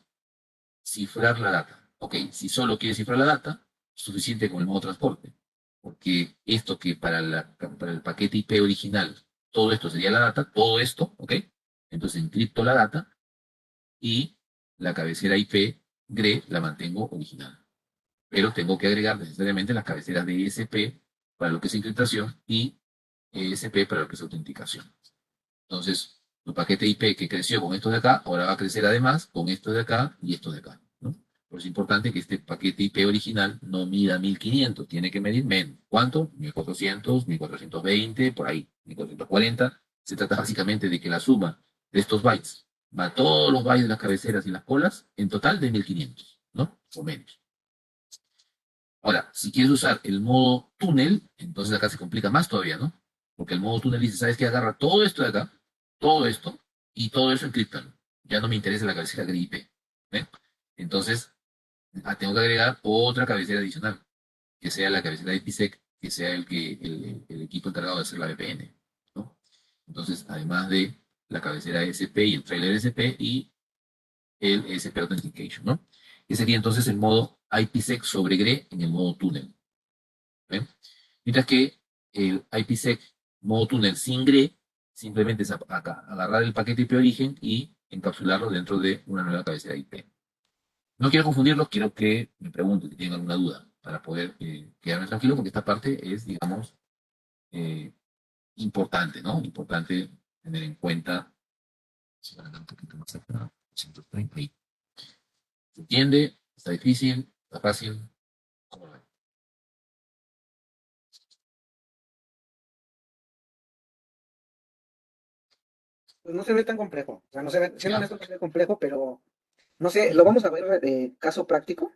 cifrar la data. Ok, si solo quieres cifrar la data, suficiente con el modo transporte. Porque esto que para el paquete IP original, todo esto sería la data, todo esto, ¿ok? Entonces encripto la data y la cabecera IP GRE la mantengo original. Pero tengo que agregar necesariamente las cabeceras de ESP para lo que es encriptación y ESP para lo que es autenticación. Entonces, el paquete IP que creció con esto de acá, ahora va a crecer además con esto de acá y esto de acá, ¿no? Pero es importante que este paquete IP original no mida 1500, tiene que medir menos. ¿Cuánto? 1400, 1420, por ahí, 1440. Se trata básicamente de que la suma de estos bytes va a todos los bytes de las cabeceras y las colas, en total de 1500, ¿no? O menos. Ahora, si quieres usar el modo túnel, entonces acá se complica más todavía, ¿no? Porque el modo túnel dice, ¿sabes qué? Agarra todo esto de acá, todo esto, y todo eso encriptalo. Ya no me interesa la cabecera GRIP. ¿Eh? Entonces, tengo que agregar otra cabecera adicional, que sea la cabecera de IPsec, que sea el equipo encargado de hacer la VPN, ¿no? Entonces, además de la cabecera SP y el trailer SP y el SP Authentication, ¿no? Que sería entonces el modo IPsec sobre GRE en el modo túnel. ¿Ven? Mientras que el IPsec modo túnel sin GRE simplemente es acá, agarrar el paquete IP origen y encapsularlo dentro de una nueva cabecera IP. No quiero confundirlos, quiero que me pregunten si tienen alguna duda para poder quedarme tranquilo porque esta parte es, digamos, eh, importante, ¿no? Importante tener en cuenta. Si van a dar un poquito más acá, 130 ahí. ¿Se entiende? ¿Está difícil? ¿Está fácil? ¿Cómo lo ven? Pues no se ve tan complejo. O sea, no se ve, siendo ¿Ya? honesto, no se ve complejo, pero no sé, ¿lo vamos a ver de caso práctico?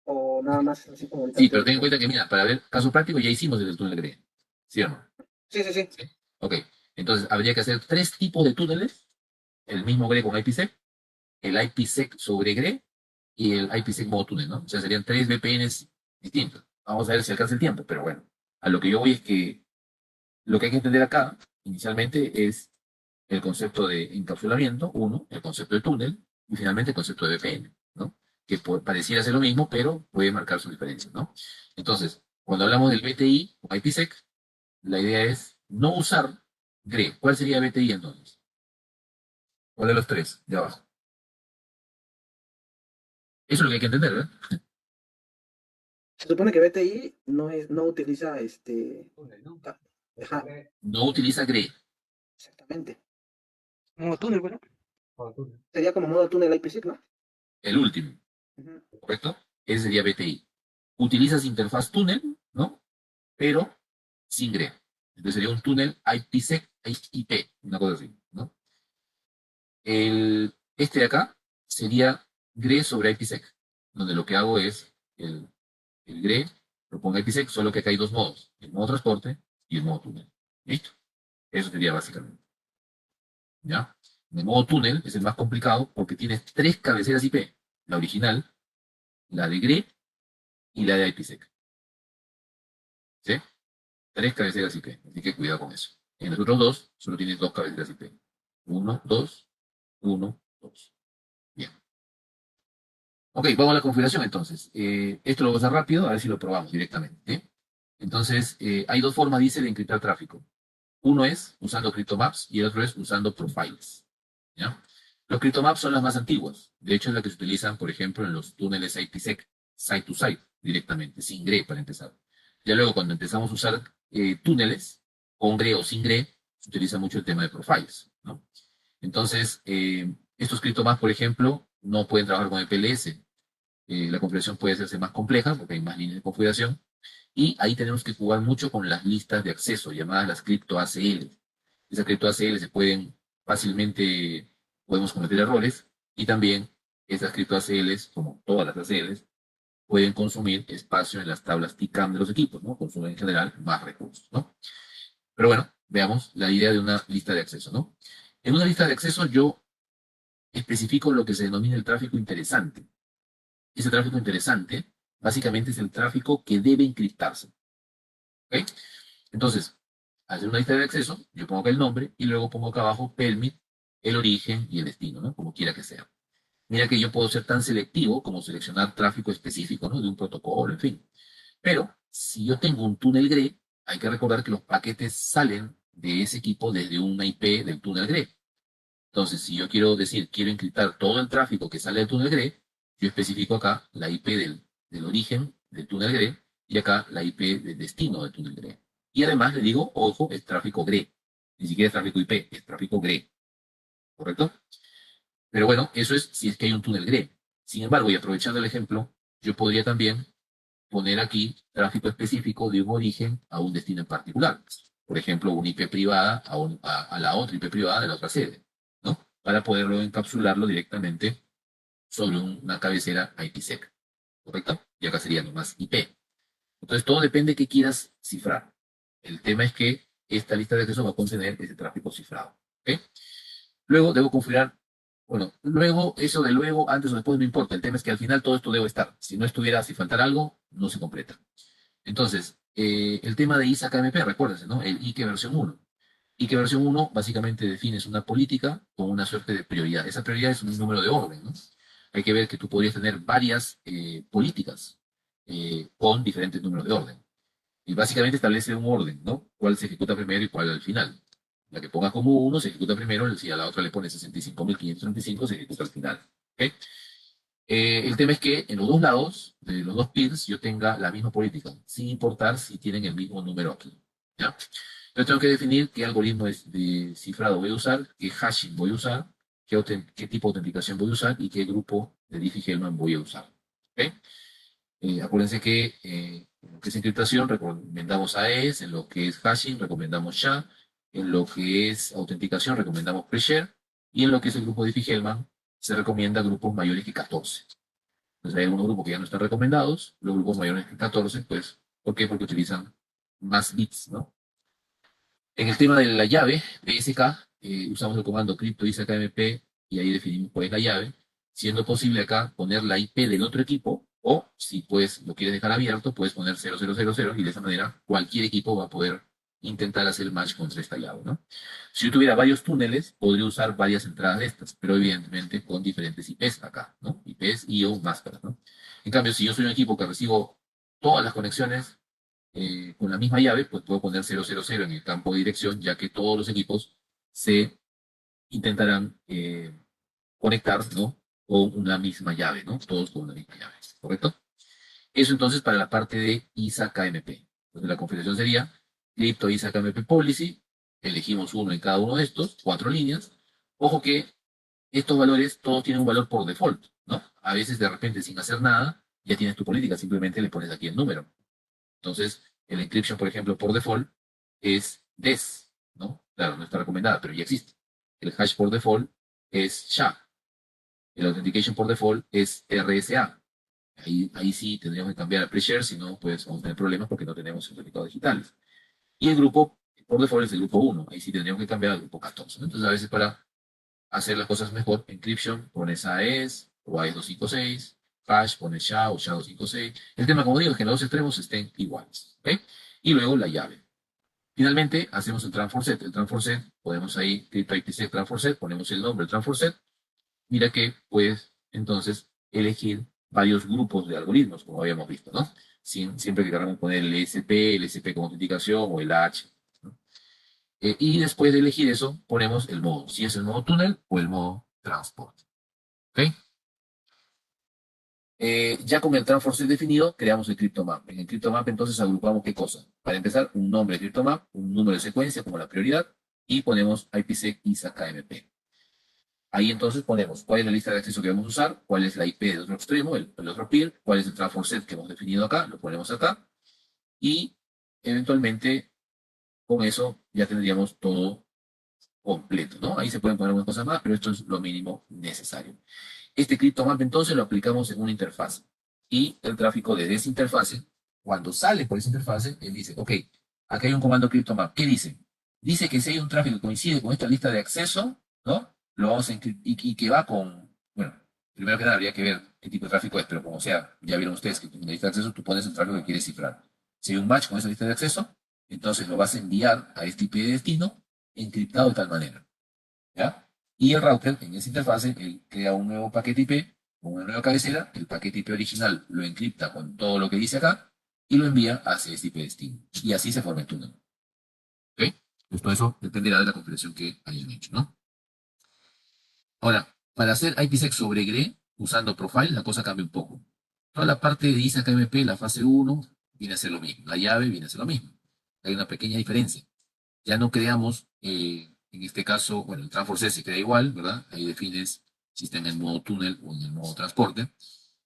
¿O nada más así como ahorita lo Sí, estoy pero ten en viendo? cuenta que, mira, para ver caso práctico ya hicimos el túnel GRE. ¿Sí o no? Sí, sí, sí. ¿Sí? Ok. Entonces, habría que hacer tres tipos de túneles. El mismo GRE con IPsec, el IPsec sobre GRE y el IPsec modo túnel, ¿no? O sea, serían 3 VPNs distintos. Vamos a ver si alcanza el tiempo, pero bueno, a lo que yo voy es que lo que hay que entender acá, inicialmente, es el concepto de encapsulamiento, uno, el concepto de túnel, y finalmente el concepto de VPN, ¿no? Que pareciera ser lo mismo, pero puede marcar sus diferencias, ¿no? Entonces, cuando hablamos del BTI o IPsec, la idea es no usar GRE. ¿Cuál sería BTI entonces? ¿Cuál de los tres de abajo? Eso es lo que hay que entender, ¿verdad? Se supone que BTI no utiliza ajá, No utiliza GRE, exactamente. Modo túnel, bueno. Sería como modo túnel IPsec, ¿no? el último, Ujú. ¿correcto? Ese sería BTI. Utilizas interfaz túnel, ¿no? Pero sin GRE. Entonces sería un túnel IPsec IP, una cosa así, ¿no? Este de acá sería GRE sobre IPsec, donde lo que hago es el GRE lo pongo IPsec, solo que acá hay dos modos, el modo transporte y el modo túnel. ¿Listo? Eso sería básicamente. ¿Ya? El modo túnel es el más complicado porque tiene tres cabeceras IP, la original, la de GRE y la de IPsec. ¿Sí? Tres cabeceras IP, así que cuidado con eso. En los otros dos solo tienes dos cabeceras IP. Uno, dos, uno, dos. Bien. Ok, vamos a la configuración entonces. Esto lo voy a hacer rápido, a ver si lo probamos directamente. ¿Sí? Entonces, hay dos formas, dice, de encriptar tráfico. Uno es usando CryptoMaps y el otro es usando Profiles. ¿Ya? Los CryptoMaps son las más antiguas. De hecho, es la que se utilizan, por ejemplo, en los túneles IPsec, site to site, directamente, sin GRE para empezar. Ya luego, cuando empezamos a usar túneles, con GRE o sin GRE, se utiliza mucho el tema de Profiles, ¿no? Entonces, estos CryptoMaps, por ejemplo, no pueden trabajar con el PLS. La configuración puede hacerse más compleja porque hay más líneas de configuración. Y ahí tenemos que jugar mucho con las listas de acceso, llamadas las cripto ACL. Esas cripto ACL se pueden fácilmente, podemos cometer errores. Y también esas cripto ACLs, como todas las ACLs, pueden consumir espacio en las tablas TCAM de los equipos, ¿no? Consumen en general más recursos, ¿no? Pero bueno, veamos la idea de una lista de acceso, ¿no? En una lista de acceso yo especifico lo que se denomina el tráfico interesante. Ese tráfico interesante básicamente es el tráfico que debe encriptarse. ¿Ok? Entonces, al hacer una lista de acceso, yo pongo acá el nombre y luego pongo acá abajo permit, el origen y el destino, ¿no? Como quiera que sea. Mira que yo puedo ser tan selectivo como seleccionar tráfico específico, ¿no? De un protocolo, en fin. Pero si yo tengo un túnel GRE, hay que recordar que los paquetes salen de ese equipo desde una IP del túnel GRE. Entonces, si yo quiero decir, quiero encriptar todo el tráfico que sale del túnel GRE, yo especifico acá la IP del origen del túnel GRE y acá la IP del destino del túnel GRE. Y además le digo, ojo, es tráfico GRE. Ni siquiera es tráfico IP, es tráfico GRE. ¿Correcto? Pero bueno, eso es si es que hay un túnel GRE. Sin embargo, y aprovechando el ejemplo, yo podría también poner aquí tráfico específico de un origen a un destino en particular. Por ejemplo, una IP privada a la otra IP privada de la otra sede, ¿no? Para poderlo encapsularlo directamente sobre una cabecera IPsec, ¿correcto? Y acá sería nomás IP. Entonces, todo depende de qué quieras cifrar. El tema es que esta lista de acceso va a contener ese tráfico cifrado, ¿ok? Luego debo configurar, bueno, luego, eso de luego, antes o después no importa. El tema es que al final todo esto debe estar. Si no estuviera, si faltara algo, no se completa. Entonces, el tema de ISA KMP, recuérdense, ¿no? El IKE versión uno. IKE versión uno básicamente defines una política con una suerte de prioridad. Esa prioridad es un número de orden, ¿no? Hay que ver que tú podrías tener varias políticas con diferentes números de orden. Y básicamente establece un orden, ¿no? Cuál se ejecuta primero y cuál al final. La que pongas como uno se ejecuta primero, si a la otra le pones 65.535 se ejecuta al final. ¿Ok? El tema es que en los dos lados, de los dos pins, yo tenga la misma política, sin importar si tienen el mismo número aquí. ¿Ya? Entonces tengo que definir qué algoritmo de cifrado voy a usar, qué hashing voy a usar, qué tipo de autenticación voy a usar y qué grupo de Diffie-Hellman voy a usar. ¿Ok? Acuérdense que en lo que es encriptación recomendamos AES, en lo que es hashing recomendamos SHA, en lo que es autenticación recomendamos PreShare y en lo que es el grupo Diffie-Hellman se recomienda grupos mayores que 14. Entonces hay algunos grupos que ya no están recomendados, los grupos mayores que 14, pues, ¿por qué? Porque utilizan más bits, ¿no? En el tema de la llave, PSK, usamos el comando crypto ISAKMP y ahí definimos cuál es la llave. siendo posible acá poner la IP del otro equipo, o si pues lo quieres dejar abierto, puedes poner 0000 y de esa manera cualquier equipo va a poder intentar hacer el match contra esta llave, ¿no? Si yo tuviera varios túneles, podría usar varias entradas de estas, pero evidentemente con diferentes IPs acá, ¿no? IPs y o máscaras, ¿no? En cambio, si yo soy un equipo que recibo todas las conexiones con la misma llave, pues puedo poner 000 en el campo de dirección, ya que todos los equipos se intentarán conectar, ¿no? Con una misma llave, ¿no? Todos con una misma llave, ¿correcto? Eso entonces para la parte de ISA KMP. Entonces la configuración sería Crypto ISA KMP Policy, elegimos uno en cada uno de estos, 4 líneas. Ojo que estos valores todos tienen un valor por default, ¿no? A veces de repente sin hacer nada, ya tienes tu política, simplemente le pones aquí el número. Entonces, el encryption, por ejemplo, por default es DES, ¿no? Claro, no está recomendada, pero ya existe. El hash por default es SHA. El authentication por default es RSA. Ahí sí tendríamos que cambiar a pre-share, si no, pues vamos a tener problemas porque no tenemos certificados digitales. Y el grupo por default es el grupo 1. Ahí sí tendríamos que cambiar al grupo 14. ¿No? Entonces, a veces para hacer las cosas mejor, encryption pones AES o AES 256, hash pones SHA o SHA 256. El tema, como digo, es que en los dos extremos estén iguales. ¿Ok? Y luego la llave. Finalmente, hacemos el transfer set. El transfer set, podemos ahí, crypto transfer set, ponemos el nombre del transfer set. Mira que puedes entonces elegir varios grupos de algoritmos, como habíamos visto, ¿no? Siempre que queramos poner el SP como autenticación o el H, ¿no? Y después de elegir eso, ponemos el modo, si es el modo túnel o el modo transport. ¿Ok? Ya con el transfer set definido, creamos el CryptoMap. En el CryptoMap entonces agrupamos qué cosa. Para empezar, un nombre de CryptoMap, un número de secuencia como la prioridad, y ponemos IPsec ISA KMP. Ahí entonces ponemos cuál es la lista de acceso que vamos a usar, cuál es la IP del otro extremo, el otro peer, cuál es el transfer set que hemos definido acá, lo ponemos acá, y eventualmente con eso ya tendríamos todo completo, ¿no? Ahí se pueden poner algunas cosas más, pero esto es lo mínimo necesario. Este CryptoMap entonces lo aplicamos en una interfaz. Y el tráfico de esa interfase, cuando sale por esa interfase, él dice, ok, acá hay un comando CryptoMap. ¿Qué dice? Dice que si hay un tráfico que coincide con esta lista de acceso, ¿no? Lo vamos a y que va con, bueno, primero que nada habría que ver qué tipo de tráfico es, pero como sea, ya vieron ustedes que en la lista de acceso tú pones el tráfico que quieres cifrar. Si hay un match con esa lista de acceso, entonces lo vas a enviar a este IP de destino encriptado de tal manera. ¿Ya? Y el router, en esa interfase, él crea un nuevo paquete IP, con una nueva cabecera, el paquete IP original lo encripta con todo lo que dice acá, y lo envía hacia este IP destino. Y así se forma el túnel. ¿Ok? Pues todo eso dependerá de la configuración que hayan hecho, ¿no? Ahora, para hacer IPsec sobre GRE, usando Profile, la cosa cambia un poco. Toda la parte de ISA KMP, la fase 1, viene a ser lo mismo. La llave viene a ser lo mismo. Hay una pequeña diferencia. Ya no creamos, en este caso, bueno, el transfer C se queda igual, ¿verdad? Ahí defines si está en el modo túnel o en el modo transporte.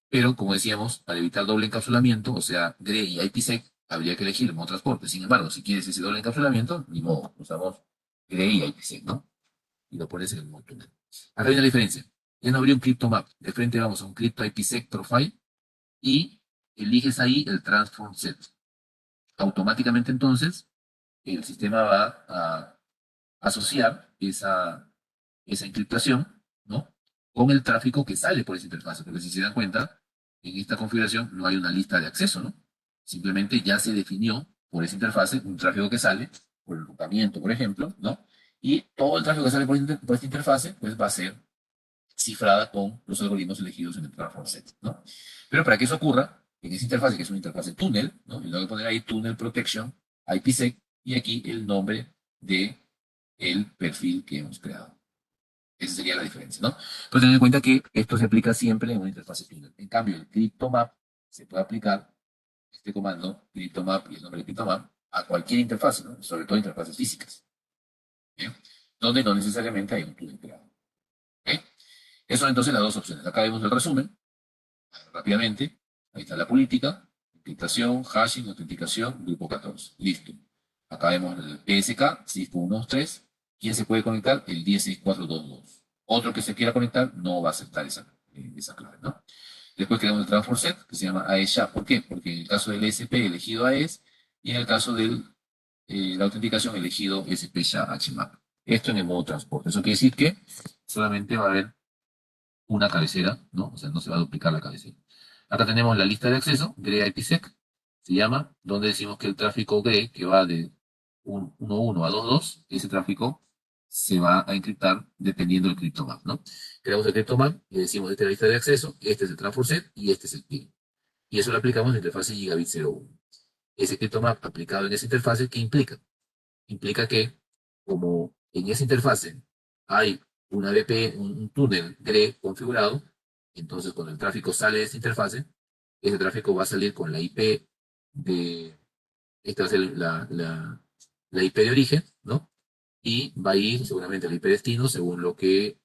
Pero, como decíamos, para evitar doble encapsulamiento, o sea, GRE y IPsec, habría que elegir el modo transporte. Sin embargo, si quieres ese doble encapsulamiento, ni modo, usamos GRE y IPsec, ¿no? Y lo pones en el modo túnel. Acá hay una diferencia. Ya no habría un CryptoMap. De frente vamos a un Crypto IPsec Profile y eliges ahí el Transform Set. Automáticamente entonces el sistema va a asociar esa encriptación, ¿no? Con el tráfico que sale por esa interfaz. Porque si se dan cuenta, en esta configuración no hay una lista de acceso, ¿no? Simplemente ya se definió por esa interfaz un tráfico que sale por el rutamiento, por ejemplo, ¿no? Y todo el tráfico que sale por esta interfaz, pues va a ser cifrada con los algoritmos elegidos en el Transform Set, ¿no? Pero para que eso ocurra, en esa interfaz, que es una interfaz túnel, ¿no? Y le voy a poner ahí Tunnel Protection, IPsec, y aquí el nombre de el perfil que hemos creado. Esa sería la diferencia, ¿no? Pero ten en cuenta que esto se aplica siempre en una interfaz túnel. En cambio, el CryptoMap se puede aplicar, este comando, CryptoMap y el nombre de CryptoMap, a cualquier interfaz, ¿no? Sobre todo interfaces físicas, ¿bien? Donde no necesariamente hay un túnel creado. ¿Ok? Eso son entonces las dos opciones. Acá vemos el resumen, rápidamente. Ahí está la política, encriptación, hashing, autenticación, grupo 14. Listo. Acá vemos el PSK 6.123. ¿Quién se puede conectar? El 16422. Otro que se quiera conectar no va a aceptar esa clave, ¿no? Después creamos el transfer set que se llama AES-SHA. ¿Por qué? Porque en el caso del ESP elegido AES y en el caso de la autenticación elegido SP-SHA HMAP. Esto en el modo transporte. Eso quiere decir que solamente va a haber una cabecera, ¿no? O sea, no se va a duplicar la cabecera. Acá tenemos la lista de acceso, GRE IPsec, se llama, donde decimos que el tráfico GRE, que va de 1.1 a 2.2, ese tráfico se va a encriptar dependiendo del CryptoMap, ¿no? Creamos el CryptoMap, le decimos esta es la lista de acceso, este es el transfer set y este es el PIN. Y eso lo aplicamos en la interfase Gigabit 01. Ese CryptoMap aplicado en esa interfase, ¿qué implica? Implica que, como en esa interfase hay una VPN, un túnel GRE configurado, entonces cuando el tráfico sale de esta interfase, ese tráfico va a salir con la IP de, esta va a ser la IP de origen, ¿no? Y va a ir seguramente a la IP destino según lo que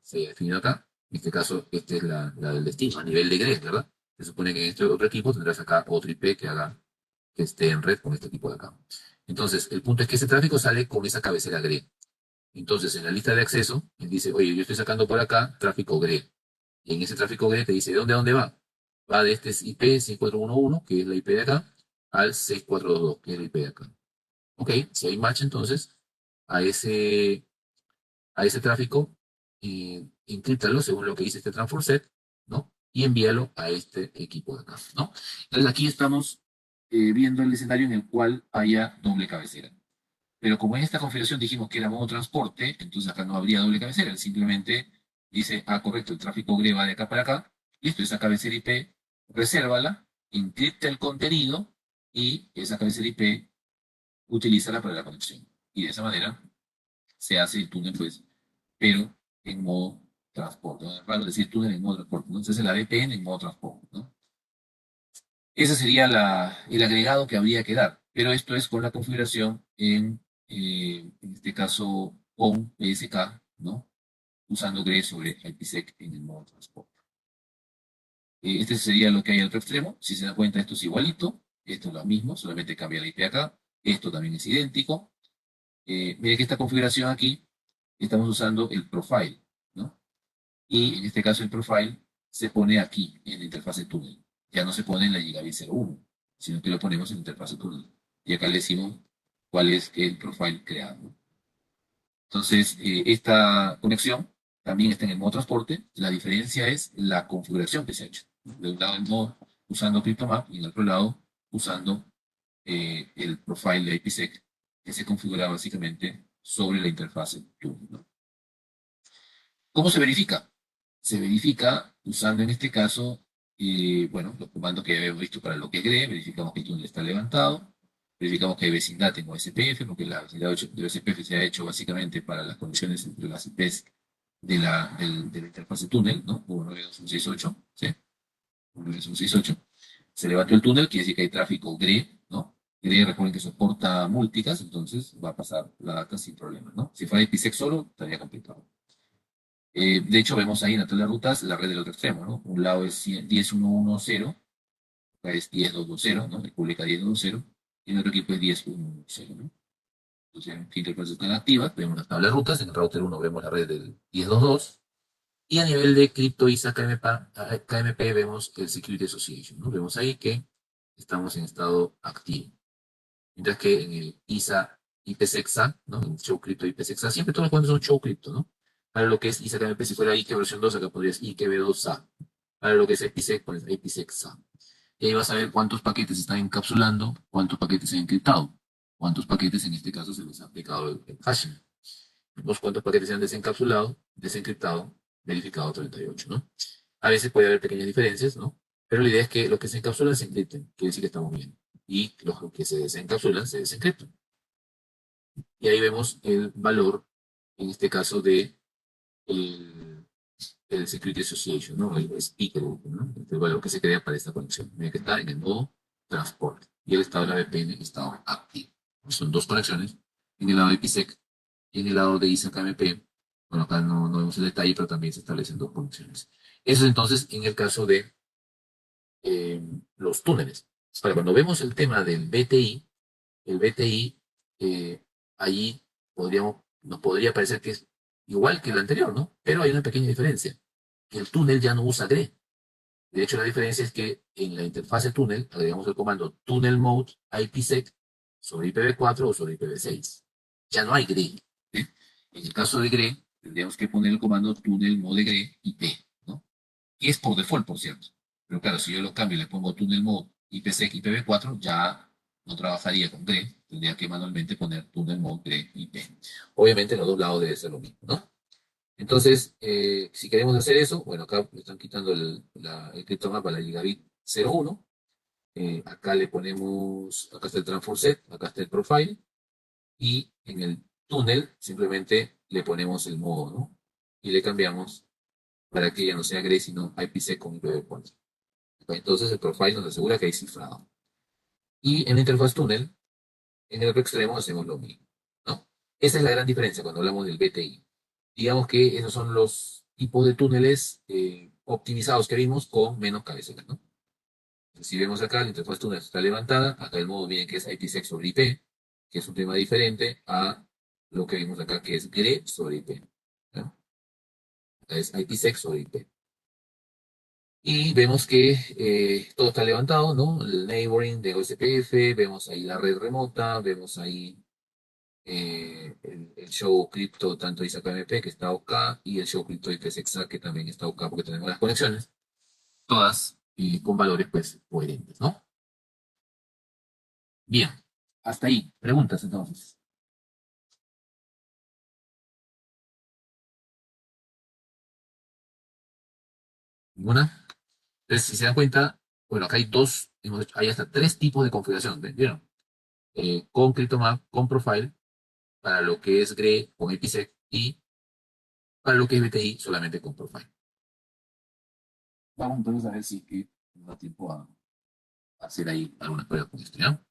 se ha definido acá. En este caso, esta es la del destino, a nivel de GRE, ¿verdad? Se supone que en este otro equipo tendrás acá otro IP que esté en red con este equipo de acá. Entonces, el punto es que ese tráfico sale con esa cabecera GRE. Entonces, en la lista de acceso, él dice, oye, yo estoy sacando por acá tráfico GRE. Y en ese tráfico GRE te dice, ¿de dónde a dónde va? Va de este IP 6411, que es la IP de acá, al 6422, que es la IP de acá. Ok, si hay match entonces a ese tráfico, encríptalo según lo que dice este transfer set, ¿no? Y envíalo a este equipo de acá, ¿no? Entonces aquí estamos viendo el escenario en el cual haya doble cabecera. Pero como en esta configuración dijimos que era modo transporte, entonces acá no habría doble cabecera. Él simplemente dice, ah, correcto, el tráfico GRE va de acá para acá. Listo, esa cabecera IP, resérvala, encripta el contenido y esa cabecera IP utilízala para la conexión. Y de esa manera se hace el túnel, pues, pero en modo transporte. ¿No? Es raro decir túnel en modo transporte. ¿No? Entonces la VPN en modo transporte. ¿No? Ese sería el agregado que habría que dar. Pero esto es con la configuración en este caso, con PSK, ¿no? Usando GRE sobre IPsec en el modo transporte. Este sería lo que hay al otro extremo. Si se dan cuenta, esto es igualito. Esto es lo mismo, solamente cambia la IP acá. Esto también es idéntico. Mire que esta configuración aquí, estamos usando el profile, ¿no? Y en este caso el profile se pone aquí, en la interfase túnel. Ya no se pone en la Gigabit 01, sino que lo ponemos en la interfase túnel. Y acá le decimos cuál es el profile creado, ¿no? Entonces, esta conexión también está en el modo transporte. La diferencia es la configuración que se ha hecho. De un lado el modo usando CryptoMap y del otro lado usando el profile de IPsec que se configura básicamente sobre la interfase túnel, ¿no? ¿Cómo se verifica? Se verifica usando en este caso, bueno, los comandos que ya habíamos visto para lo que es GRE, verificamos que el túnel está levantado, verificamos que hay vecindad en OSPF, porque la vecindad de OSPF se ha hecho básicamente para las conexiones entre las IPs de la interfase túnel, ¿no? 192.168, ¿sí? 192.168. Se levantó el túnel, quiere decir que hay tráfico GRE, ¿no? GRE, recuerden que soporta múlticas, entonces va a pasar la data sin problema, ¿no? Si fuera IPsec solo, estaría complicado. De hecho, vemos ahí en la tabla de rutas la red del otro extremo, ¿no? Un lado es 10.1.1.0, acá es 10.2.2.0, ¿no? República 10.2.0, y el otro equipo es 10.1.1.0, ¿no? Entonces, ¿qué interfaces están activas? Vemos la tabla de rutas, en el router 1 vemos la red del 10.2.2, y a nivel de cripto ISA KMP vemos el Security Association, ¿no? Vemos ahí que estamos en estado activo. Mientras que en el ISA IPsec-SA, ¿no? En Show Crypto IPsec-SA, siempre todos los comandos son Show Crypto, ¿no? Para lo que es ISA KMP, si fuera IKE versión 2, acá podrías IKE V2SA. Para lo que es IPsec, pones IPsec-SA. Y ahí vas a ver cuántos paquetes están encapsulando, cuántos paquetes se han encriptado, cuántos paquetes en este caso se les ha aplicado el hashing. Vemos cuántos paquetes se han desencapsulado, desencriptado, verificado 38, ¿no? A veces puede haber pequeñas diferencias, ¿no? Pero la idea es que los que se encapsulan se encripten, quiere decir que estamos bien. Y los que se desencapsulan se desencriptan. Y ahí vemos el valor, en este caso, de el Security Association, ¿no? El speaker, ¿no? El valor que se crea para esta conexión. Mira que está en el modo transporte. Y el estado de la VPN está activo. Son dos conexiones, en el lado de IPsec y en el lado de ISA-KMP. Bueno, acá no vemos el detalle, pero también se establecen dos conexiones. Eso es entonces en el caso de eh, los túneles. Ahora, cuando vemos el tema del BTI, el BTI, allí nos podría parecer que es igual que el anterior, ¿no? Pero hay una pequeña diferencia, que el túnel ya no usa GRE. De hecho, la diferencia es que en la interfase túnel agregamos el comando tunnel mode IPsec sobre IPv4 o sobre IPv6. Ya no hay GRE. ¿Sí? En el caso de GRE, tendríamos que poner el comando tunnel mode GRE IP. que es por default, por cierto. Pero claro, si yo lo cambio y le pongo Tunnel Mode IPsec IPv4, ya no trabajaría con GRE, tendría que manualmente poner Tunnel Mode GRE IP. Obviamente en los dos lados debe ser lo mismo, ¿no? Entonces, si queremos hacer eso, bueno, acá le están quitando el CryptoMap a la gigabit 01. Acá le ponemos, acá está el transfer set, acá está el profile, y en el túnel simplemente le ponemos el modo, ¿no? Y le cambiamos para que ya no sea gray, sino IPsec con IPv4. Entonces el profile nos asegura que hay cifrado. Y en la interfaz túnel, en el otro extremo hacemos lo mismo, ¿no? Esa es la gran diferencia cuando hablamos del BTI. Digamos que esos son los tipos de túneles optimizados que vimos con menos cabeceras, ¿no? Si vemos acá, la interfaz túnel está levantada, acá el modo viene que es IPsec sobre IP, que es un tema diferente a lo que vimos acá, que es GRE sobre IP, ¿no? Es IPsec sobre IP. Y vemos que todo está levantado, ¿no? El neighboring de OSPF, vemos ahí la red remota, vemos ahí el show cripto, tanto ISAPMP que está OK, y el show cripto IPsec que también está OK porque tenemos las conexiones, todas con valores pues coherentes, ¿no? Bien, hasta ahí. Preguntas entonces. ¿Ninguna? Entonces, si se dan cuenta, bueno, acá hay dos, hay hasta tres tipos de configuración, ¿vieron? Con CryptoMap, con Profile, para lo que es GRE con IPsec y para lo que es BTI solamente con Profile. Vamos entonces a ver si nos da tiempo a hacer ahí algunas pruebas con esto, ¿ya?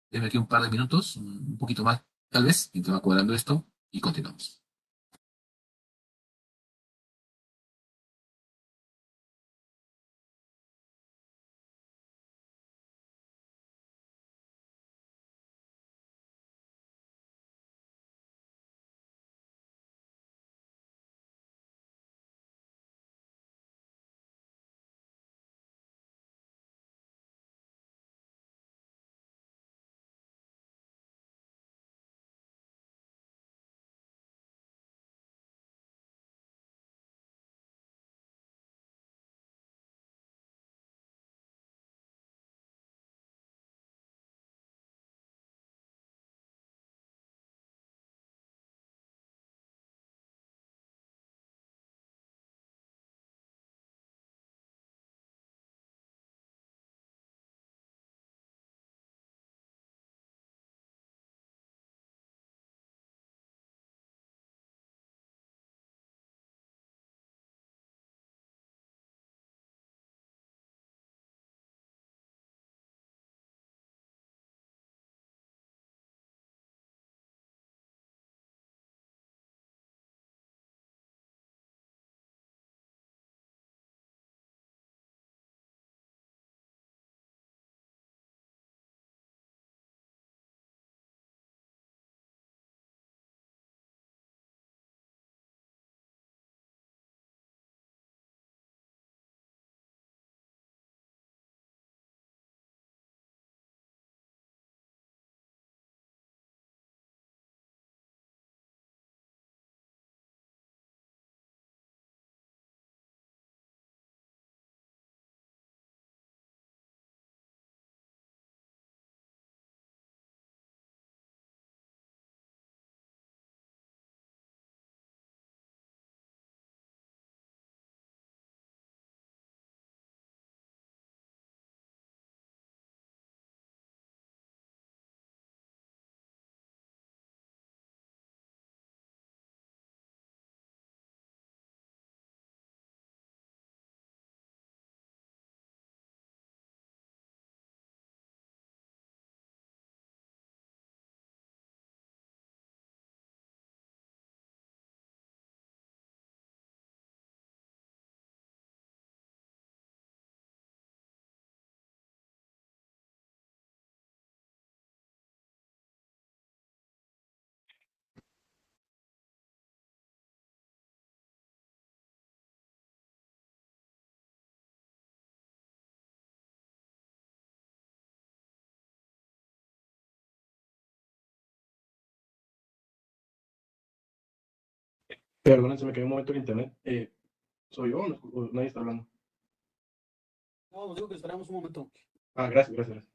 Denme aquí un par de minutos, un poquito más, tal vez, mientras va cuadrando esto y continuamos. Perdón, se me quedó un momento el internet. ¿Soy yo o nadie está hablando? No, digo que esperamos un momento. Ah, gracias, gracias, gracias.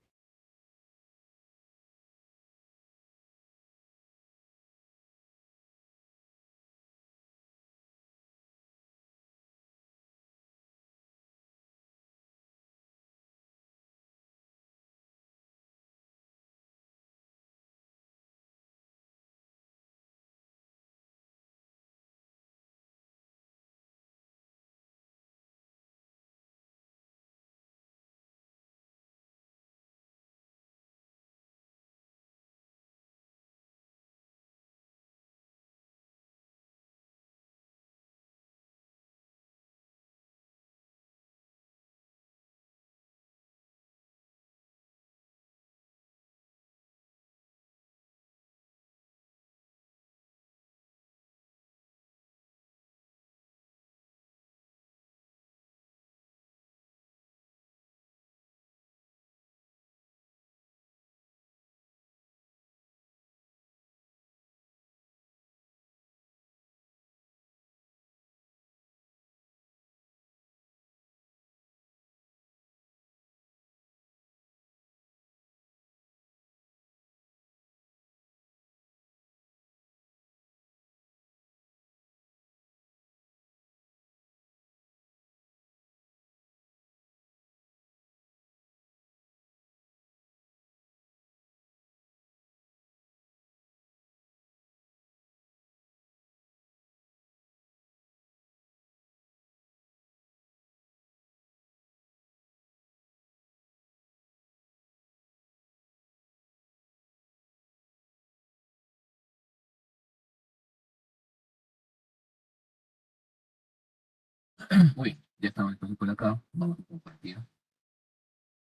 Uy, ya estamos entonces por acá. Vamos a compartir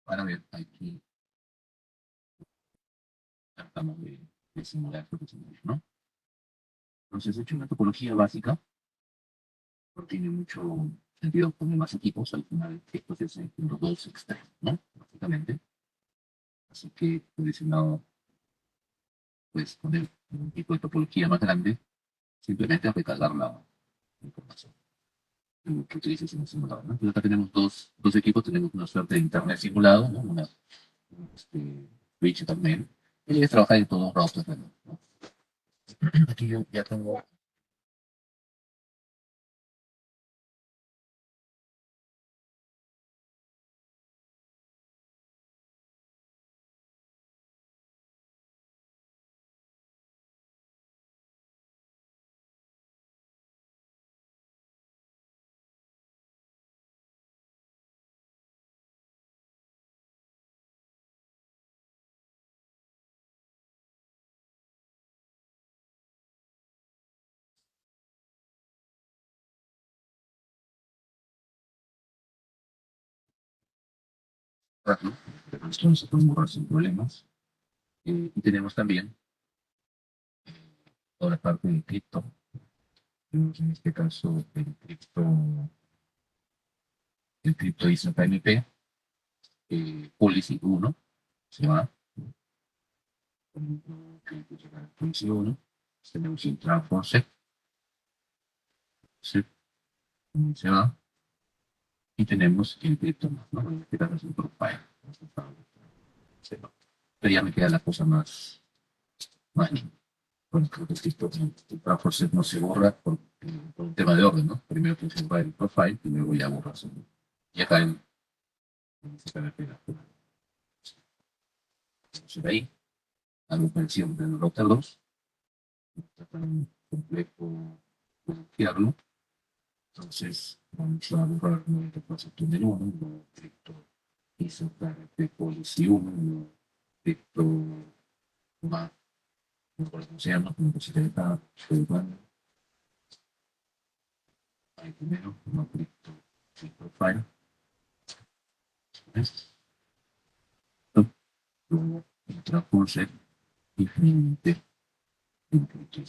para ver aquí. Tratamos de simular lo que simular, ¿no? Entonces, he hecho una topología básica. No tiene mucho sentido poner más equipos. Al final, esto se hace en los dos extremos, ¿no? Básicamente. Así que, por ese lado, pues poner un tipo de topología más grande, simplemente recargar la información que utilices en el simulador, ¿no? Entonces acá tenemos dos equipos, tenemos una suerte de internet simulado, ¿no? Switch también, y es trabajar en todos los routers, ¿no? Aquí yo ya tengo. Rápido, pero esto no se puede borrar sin problemas. Y tenemos también toda la parte de cripto. Tenemos en este caso el cripto ISO-KMP, Policy 1, se va, Policy 1, tenemos el Transforce, se va, y tenemos el cripto, ¿no? En este caso es un profile. Sí, ¿no? Pero ya me queda la cosa más bueno, creo que el Transforce no se borra por un tema de orden, ¿no? Primero tienes que borrar el profile y luego ya borras. Y acá se cae ahí, algo parecido en el router 2, está tan complejo bloquearlo. Entonces, vamos a borrar 90% del 1, lo cripto hizo de policy 1, lo cripto más, no recuerdo cómo se llama, como que se trata, ahí primero, no cripto, profile, ¿ves? Luego, el transforce y finalmente, el cripto.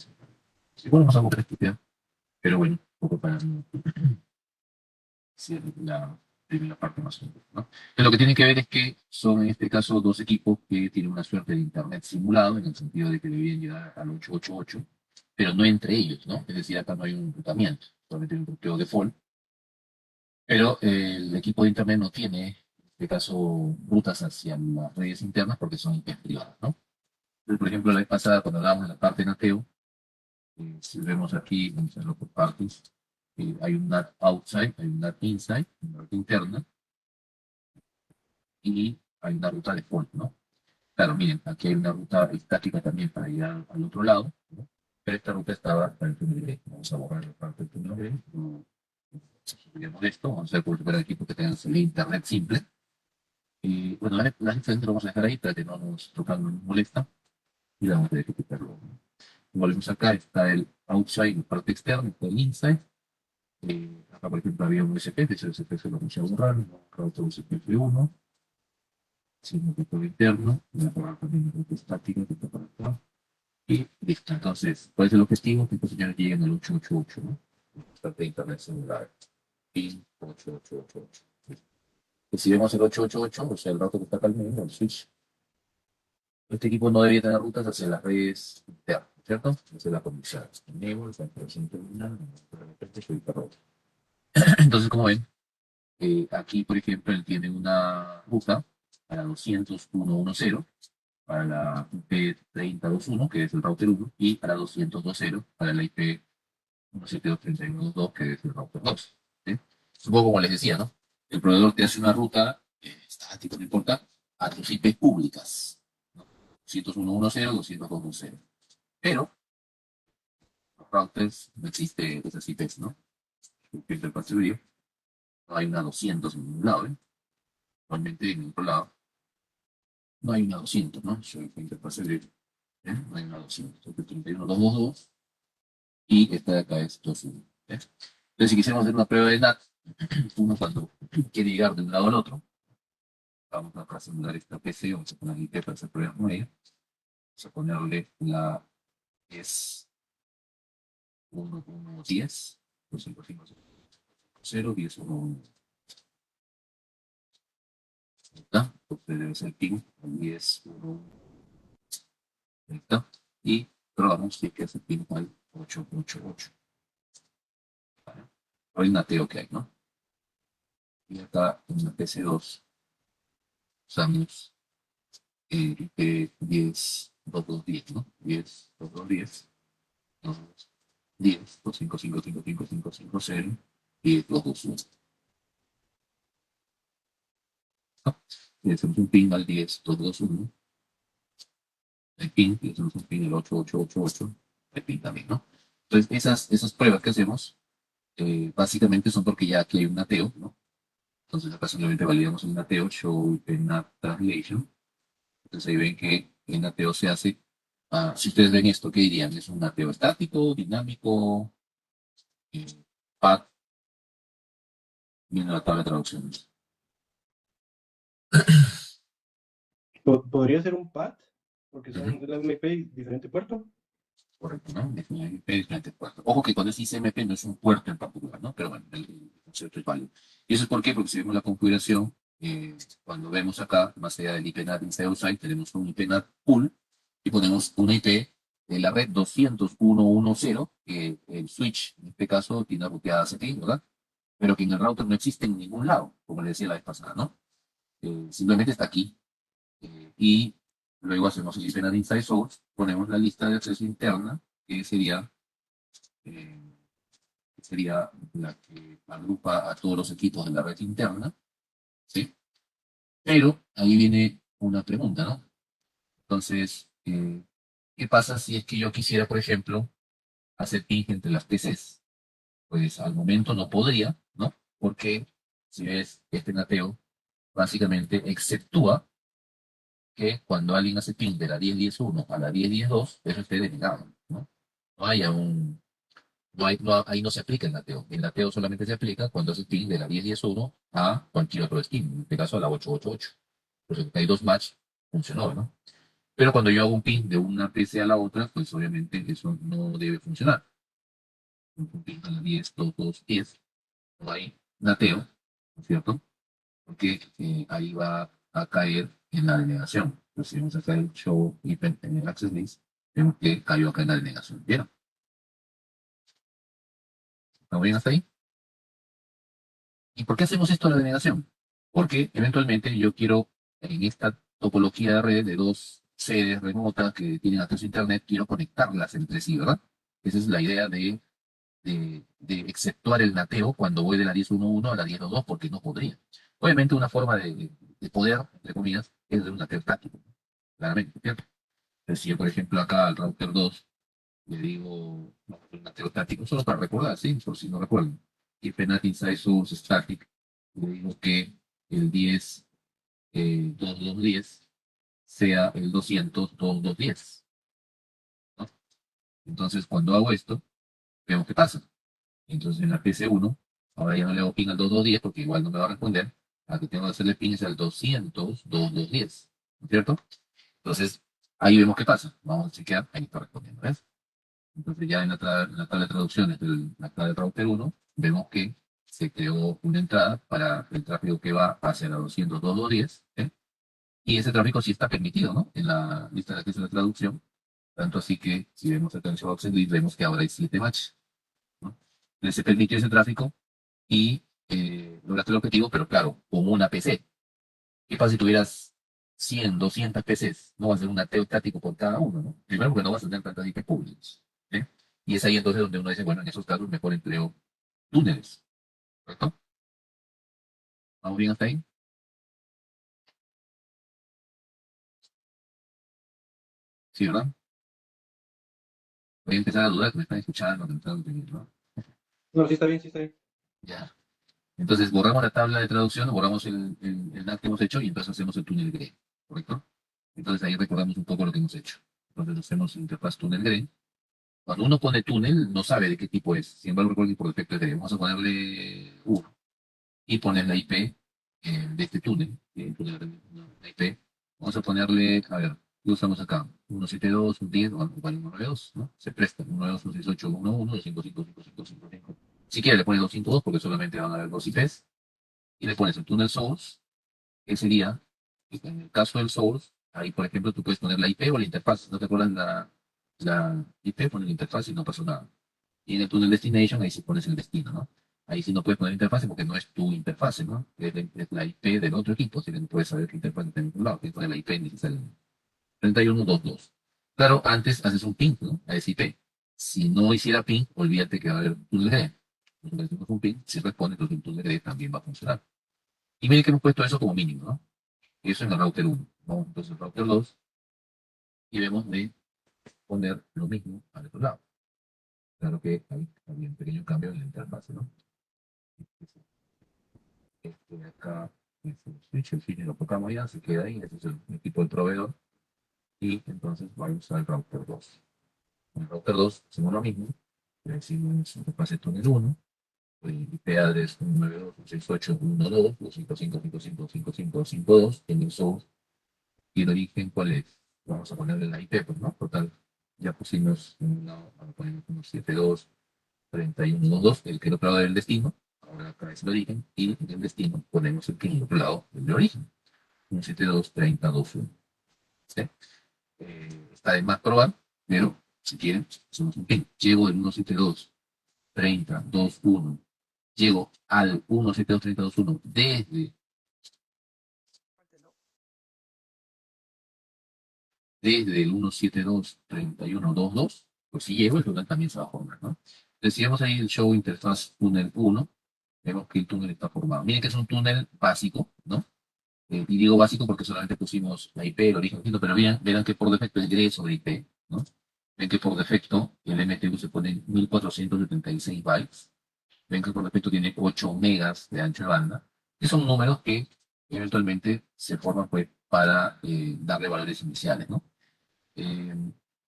Igual vamos a volver a estudiar, pero bueno, un poco para hacer la primera parte más o menos, ¿no? Pero lo que tienen que ver es que son en este caso dos equipos que tienen una suerte de internet simulado, en el sentido de que debían llegar al 888, pero no entre ellos, ¿no? Es decir, acá no hay un enrutamiento, solamente hay un ruteo default, pero el equipo de internet no tiene este caso, rutas hacia las redes internas porque son IPs privadas, ¿no? Entonces, por ejemplo, la vez pasada, cuando hablábamos de la parte NATeo, si vemos aquí, vamos a verlo por partes, hay un NAT outside, hay un NAT inside, una ruta interna, y hay una ruta default, ¿no? Claro, miren, aquí hay una ruta estática también para ir al otro lado, ¿no? Pero esta ruta estaba para el túnel B. Vamos a borrar la parte del túnel B. No, subiremos esto, vamos a hacer por el equipo que tengan el internet simple. Y bueno, la diferencia lo vamos a dejar ahí para que no nos tocando nos molesta y la vamos a etiquetarlo. Volvemos acá, está el outside, la parte externa, está el inside. Acá, por ejemplo, había un USP, ese USP se lo vamos a borrar, ¿no? Acá otro USP F1, sino que por interno, voy a borrar también la ruta estática que está para acá. Y listo. Entonces, ¿cuál es el objetivo? Que estos señores lleguen al 888, ¿no? Bastante internet celular. PIN 8888. Y si vemos el 888, o sea, el router que está acá al medio, el switch, este equipo no debería tener rutas hacia las redes internas, ¿cierto? Hacia la conexión. Enable, centralización terminal, entonces, como ven, aquí, por ejemplo, él tiene una ruta para 201.1.0, para la IP 30.2.1, que es el router 1, y para 200.2.0, para la IP 172.31.2, que es el router 2. ¿Sí? Es un poco como les decía, ¿no? El proveedor te hace una ruta estática, no importa, a tus IP públicas, ¿no? 201.1.0, 202.1.0. Pero los routers no existe esas IPs, ¿no? Porque el paseo no hay una 200 en ningún lado, ¿eh? Normalmente en otro lado no hay una 200, ¿no? Yo el interfaz de, no hay una 200, es 31.222 y esta de acá es 21. ¿Eh? Entonces, si quisiéramos hacer una prueba de NAT, uno cuando quiere llegar de un lado al otro, vamos a simular esta PC, vamos a poner el IP para hacer pruebas con ella, vamos a ponerle la es 1.10, 255.0, 10.1. ¿Está? Entonces debe ser ping 10.1. ¿Está? Y probamos si que hace ping al 888. Hay nateo que hay, ¿no? Y acá en la PC2 usamos IP 10, 2210, ¿no? 10, 2210, 10, 255.555.550 y 221. ¿No? Y hacemos un ping al 10, 221, el ping, y hacemos un ping al 8888, el ping también, ¿no? Entonces, esas pruebas que hacemos, básicamente son porque ya aquí hay un nateo, ¿no? Entonces, acá simplemente validamos un nateo, show IP NAT translation. Entonces ahí ven que el nateo se hace. Si ustedes ven esto, ¿qué dirían? ¿Es un nateo estático, dinámico, eh, pad? Viene la tabla de traducciones. Podría ser un PAT, porque son Ujú. de la misma IP y diferente puerto. Correcto, ¿no? Definir IP de diferentes puertos. Ojo que cuando es ICMP no es un puerto en particular, ¿no? Pero bueno, el concepto es válido. ¿Y eso es por qué? Porque si vemos la configuración, cuando vemos acá, más allá del IP NAT inside outside, tenemos un IP NAT pool y ponemos una IP de la red 201.1.0, que el switch, en este caso, tiene ruteada CT, ¿verdad? Pero que en el router no existe en ningún lado, como le decía la vez pasada, ¿no? Simplemente está aquí. Y luego hacemos el IP NAT inside source, ponemos la lista de acceso interna, que eh, sería la que agrupa a todos los equipos de la red interna, ¿sí? Pero ahí viene una pregunta, ¿no? Entonces, ¿qué pasa si es que yo quisiera, por ejemplo, hacer ping entre las PCs? Pues al momento no podría, ¿no? Porque si ves este nateo, básicamente exceptúa que cuando alguien hace ping de la 10.10.1 a la 10.10.2, eso esté denegado, ¿no? No haya un, ahí no se aplica el nateo. El nateo solamente se aplica cuando hace ping de la 10.10.1 a cualquier otro skin, en este caso a la 8.8.8. Pues hay dos match, funcionó, ¿no? Pero cuando yo hago un ping de una PC a la otra, pues obviamente eso no debe funcionar. Un ping a la 10.2.2.10, no hay nateo, ¿no es cierto? Porque ahí va a caer en la denegación. Entonces, si vamos a hacer el show event en el access list, vemos que cayó acá en la denegación. ¿Vieron? ¿Estamos bien hasta ahí? ¿Y por qué hacemos esto de la denegación? Porque eventualmente yo quiero, en esta topología de red de dos sedes remotas que tienen acceso a Internet, quiero conectarlas entre sí, ¿verdad? Esa es la idea de exceptuar el nateo cuando voy de la 10.1.1 a la 10.2.2, porque no podría. Obviamente una forma de poder, entre comillas, es de un nateo estático, claramente, ¿cierto? Entonces, si yo, por ejemplo, acá al router 2 le digo, no, un nateo estático, solo para recordar, ¿sí? Por si no recuerdan. Y penat inside source static, le digo que el 10, 2210 sea el 200, 2210, ¿no? Entonces, cuando hago esto, vemos qué pasa. Entonces en la PC1, ahora ya no le hago ping al 2210 porque igual no me va a responder. Al que tengo que hacerle ping es al 200, 2210, ¿no es cierto? Entonces ahí vemos qué pasa. Vamos a chequear, ahí está respondiendo, ¿ves? Entonces ya en la tabla de traducciones de la tabla del router 1, vemos que se creó una entrada para el tráfico que va hacia la 200, 2210, ¿eh? Y ese tráfico sí está permitido, ¿no? En la lista de acceso de traducción. Tanto así que si vemos el Tension Box Grid, vemos que ahora hay 7 matches, ¿no? Entonces se permitió ese tráfico y lograste el objetivo, pero claro, con una PC. ¿Qué pasa si tuvieras 100, 200 PCs? No va a ser un ateo estático por cada uno, ¿no? Primero porque no vas a tener tantas IP públicas, ¿eh? Y es ahí entonces donde uno dice, bueno, en esos casos mejor empleo túneles, ¿correcto? ¿Vamos bien hasta ahí? Sí, ¿verdad? Voy a empezar a dudar que me están escuchando, que me están entendiendo, ¿no? No, sí está bien, sí está bien. Ya. Entonces borramos la tabla de traducción, borramos el NAT que hemos hecho y entonces hacemos el túnel GRE, ¿correcto? Entonces ahí recordamos un poco lo que hemos hecho. Entonces hacemos interfaz túnel GRE. Cuando uno pone túnel, no sabe de qué tipo es. Sin embargo, recuerden que por defecto es GRE. Vamos a ponerle 1 y poner la IP de este túnel. La IP. Vamos a ponerle, a ver, ¿qué usamos acá? 172, 110, bueno, 192, ¿no? Se presta. 192, 168, 11, 255, 5555. Si quiere le pone 202 porque solamente van a haber dos IPs. Y le pones el túnel source, que sería, en el caso del source, ahí por ejemplo tú puedes poner la IP o la interfaz. ¿No te acuerdas la IP? Pones la interfaz y no pasó nada. Y en el túnel destination, ahí sí pones el destino, ¿no? Ahí sí no puedes poner interfaz porque no es tu interfaz, ¿no? Es la IP del otro equipo, así que no puedes saber qué interfaz está en otro lado. Tienes que poner la IP necesaria. 3122. Claro, antes haces un ping, ¿no? A ese IP. Si no hiciera ping, olvídate que va a haber túnel D. Entonces, si hacemos un ping, si responde, entonces el túnel D también va a funcionar. Y miren que hemos puesto eso como mínimo, ¿no? Y eso en el router 1. Vamos entonces al router 2 y vemos de poner lo mismo al otro lado. Claro que hay un pequeño cambio en la interfaz, ¿no? Este de acá es el switch lo tocamos ya, se queda ahí, ese es el equipo del proveedor. Y entonces vamos al router 2. En el router 2 hacemos lo mismo, le decimos interfaz túnel 1, IP address 192.168.1.255.555.552, en el source. Y el origen, ¿cuál es? Vamos a ponerle la IP, pues, ¿no? Total, ya pusimos vamos a poner 172.31.2, el que lo otro lado del destino. Ahora acá es el origen, y en el destino ponemos el que es el otro lado del origen. 172.30.2.1. ¿Sí? Está de más probar, pero si quieren, hacemos un pin. Llego del 172.30.2.1. Llego al 172.30.2.1 desde el 172.31.2.2, pues si llego, el total también se va a formar, ¿no? Entonces, si vemos ahí el show interfaz túnel 1, vemos que el túnel está formado. Miren que es un túnel básico, ¿no? Y digo básico porque solamente pusimos la IP, el origen, pero bien, verán que por defecto es GRE sobre IP, ¿no? Ven que por defecto el MTU se pone en 1476 bytes. Ven que por defecto tiene 8 megas de ancho de banda. Que son números que eventualmente se forman pues, para darle valores iniciales, ¿no? Eh,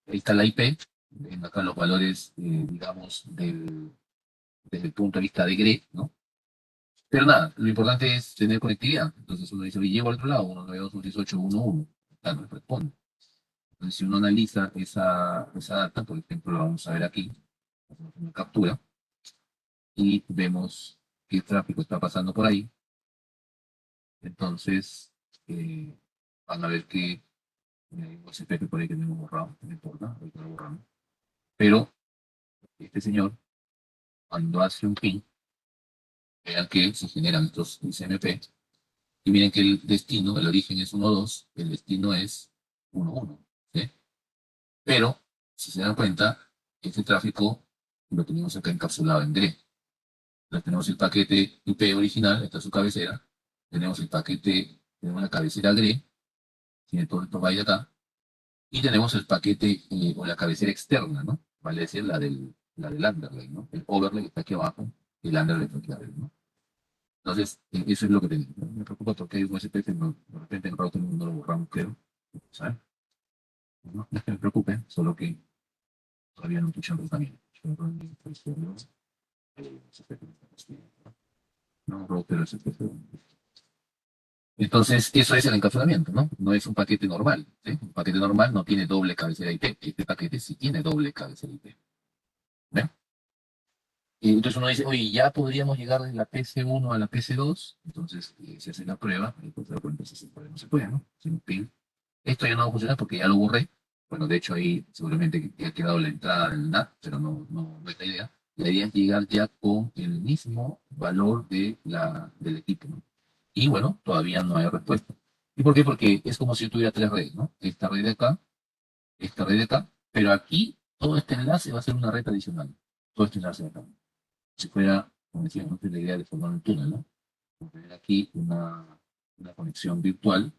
Ahí está la IP, ven acá los valores, digamos, desde el punto de vista de GRE, ¿no? Pero nada, lo importante es tener conectividad. Entonces uno dice, oye, llego al otro lado, 192.168.1.1. Claro, responde. Entonces si uno analiza esa data, por ejemplo, la vamos a ver aquí, hacemos una captura y vemos qué tráfico está pasando por ahí. Entonces, eh, van a ver que ese PP por ahí que tenemos borrado, no importa, ahorita lo borramos. Pero este señor, cuando hace un ping, vean que se generan estos SMP Y miren que el destino, el origen es 1,2, el destino es 1,1. ¿Sí? Pero, si se dan cuenta, este tráfico lo tenemos acá encapsulado en GRE. Tenemos el paquete IP original, esta es su cabecera. Tenemos el paquete, tenemos la cabecera GRE, tiene todo esto byte acá. Y tenemos el paquete o la cabecera externa, ¿no? Vale decir la del underlay, ¿no? El overlay está aquí abajo, y el underlay está aquí arriba, ¿no? Entonces, eso es lo que tenemos, ¿no? Me preocupa porque hay un USP no, de repente en router no lo borramos, creo. ¿Sabes? No es que me preocupe, solo que todavía no escuchan también. No, router SPF. Entonces, eso es el encapsulamiento, ¿no? No es un paquete normal, ¿sí? Un paquete normal no tiene doble cabecera IP. Este paquete sí tiene doble cabecera IP. ¿Ven? Y entonces uno dice, oye, ya podríamos llegar de la PC1 a la PC2. Entonces, se hace la prueba, y pues se da cuenta si se puede o no se puede, ¿no? Sin pin. Esto ya no va a funcionar porque ya lo borré. Bueno, de hecho ahí seguramente ha quedado la entrada del NAT, pero no es la idea. La idea es llegar ya con el mismo valor del equipo, ¿no? Y bueno, todavía no hay respuesta. ¿Y por qué? Porque es como si yo tuviera tres redes, ¿no? Esta red de acá, esta red de acá, pero aquí todo este enlace va a ser una red adicional. Todo este enlace de acá. Si fuera, como decía, no la idea de formar un túnel, ¿no? Tener aquí una conexión virtual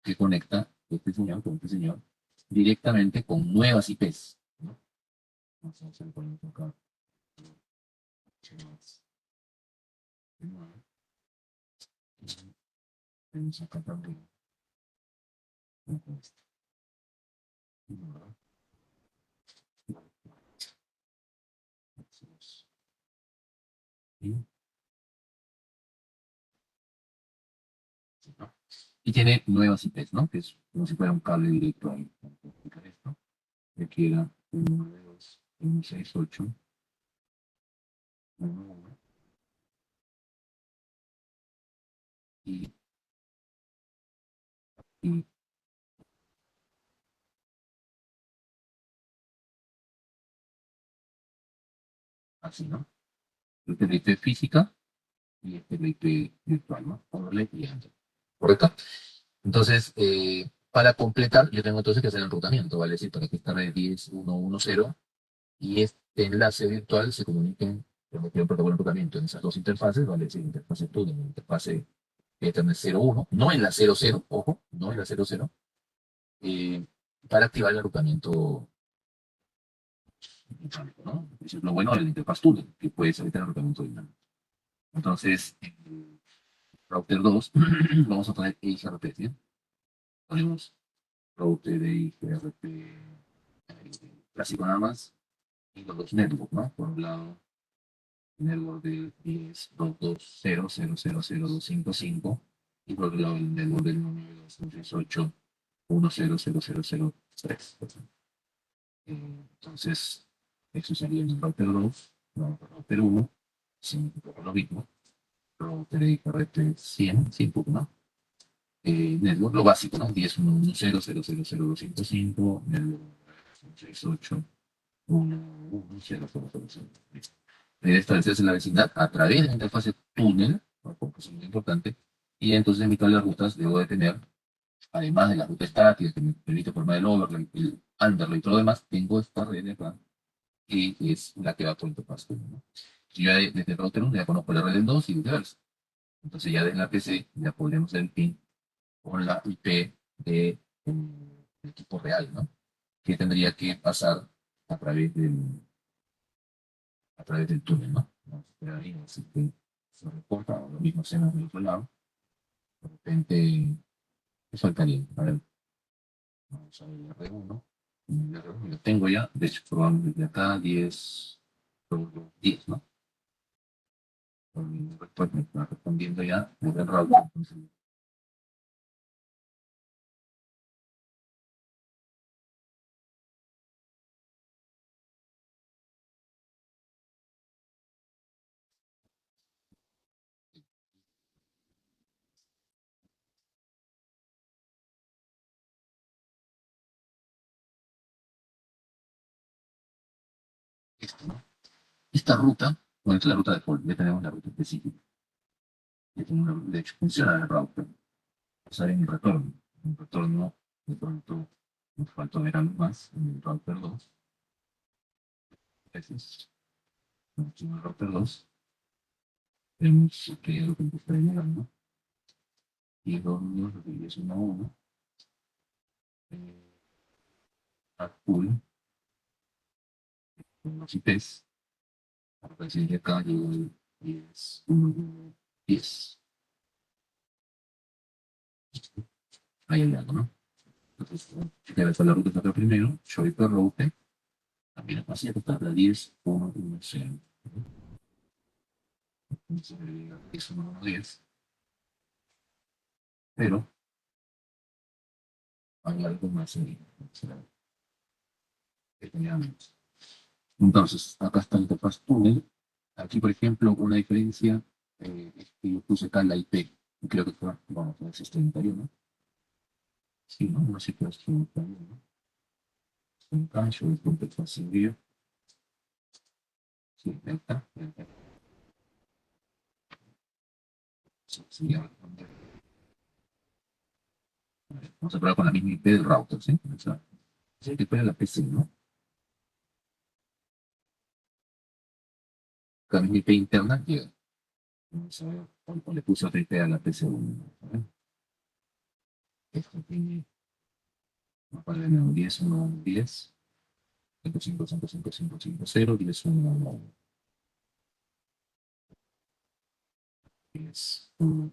que conecta este señor con este señor directamente con nuevas IPs, ¿no? Vamos a hacer por acá. Tenemos acá también. Y tiene nuevas IPs, ¿no? Que es como si fuera un cable directo ahí. Vamos a explicar esto. De aquí era 192, 168, 11 y, y así, ¿no? Esta es la IP física y esta es la IP virtual, ¿no? Overlay y enter. ¿Correcto? Entonces, para completar, yo tengo entonces que hacer el enrutamiento, ¿vale? Es decir, para que esta red 10.1.1.0 y este enlace virtual se comuniquen, tengo que un protocolo de enrutamiento en esas dos interfaces, ¿vale? Es decir, interfase túnel, interfase Ethernet 0.1, no en la 0.0, ojo, no en la 0.0, eh, para activar el enrutamiento dinámico, ¿no? Eso es lo bueno de la interfaz túnel, que puede ser el enrutamiento dinámico. Entonces, router 2, vamos a poner EIGRP, ¿sí? Ponemos router EIGRP clásico nada más, y los dos network, ¿no? Por un lado, network de 10.220.000.255 y por otro lado el network del 192.168.100.003. Entonces, eso sería el router 2, no, router 1, sin lo mismo, router IPRT 100, ¿no? Network, lo básico, ¿no? 10.1.1.0.0.0.255, network 168.1.1.0.0.0. Debe establecerse en la vecindad a través de la interfase túnel, ¿no? Porque es muy importante, y entonces en mi tabla de rutas debo de tener, además de la ruta estática que me permite formar el overlay, el underlay y todo lo demás, tengo esta red de acá, que es la que va por interfaz túnel, ¿no? Si yo desde el router 1 ya conozco la red del 2 y viceversa. Entonces ya desde la PC ya podremos hacer el pin con la IP del equipo real, ¿no? Que tendría que pasar a través del túnel, ¿no? Vamos a esperar ahí, así que se reporta, lo mismo hacemos del otro lado. De repente, ¿qué faltaría? A ver, vamos a ver el R1. El R1 lo tengo ya, de hecho, probamos desde acá 10, 10, ¿no? Después me está respondiendo ya desde el router. Entonces, esto, ¿no? Esta ruta, bueno, esta es la ruta de default, ya tenemos la ruta específica. De hecho, funciona el router. Usar en el retorno. En el retorno, de pronto, nos faltó ver algo más en el router 2. Entonces, en el router 2, vemos que es lo que nos está llegando. Y es donde los reyes 1 a 1, a full, con los IPs. A partir de acá llegó el 10, 1, 10. Ahí hay algo, ¿no? Entonces, debe estar la ruta que está primero, show per route, también pasé a estar la 10, 1, 1, 0. Entonces, 10, 1, 1, 10. Pero hay algo más ahí. Que teníamos. Entonces, acá está el interfaz túnel. Aquí, por ejemplo, una diferencia es que yo puse acá la IP. Y creo que fue, vamos a ver si es 31. Sí, ¿no? No sé qué es 31. Un cancho de interfaz sin guía. Sí, ahí está. Sí, sí, ya. Vamos a probar con la misma IP del router, ¿sí? O sea, sí, que puede la PC, ¿no? Con la misma IP interna llega. Vamos a ver, o le puse otra IP a la PC1. Esto tiene, para el 10, 1, 10. 55, 55, 55, 0, 10, 1, 10, 1,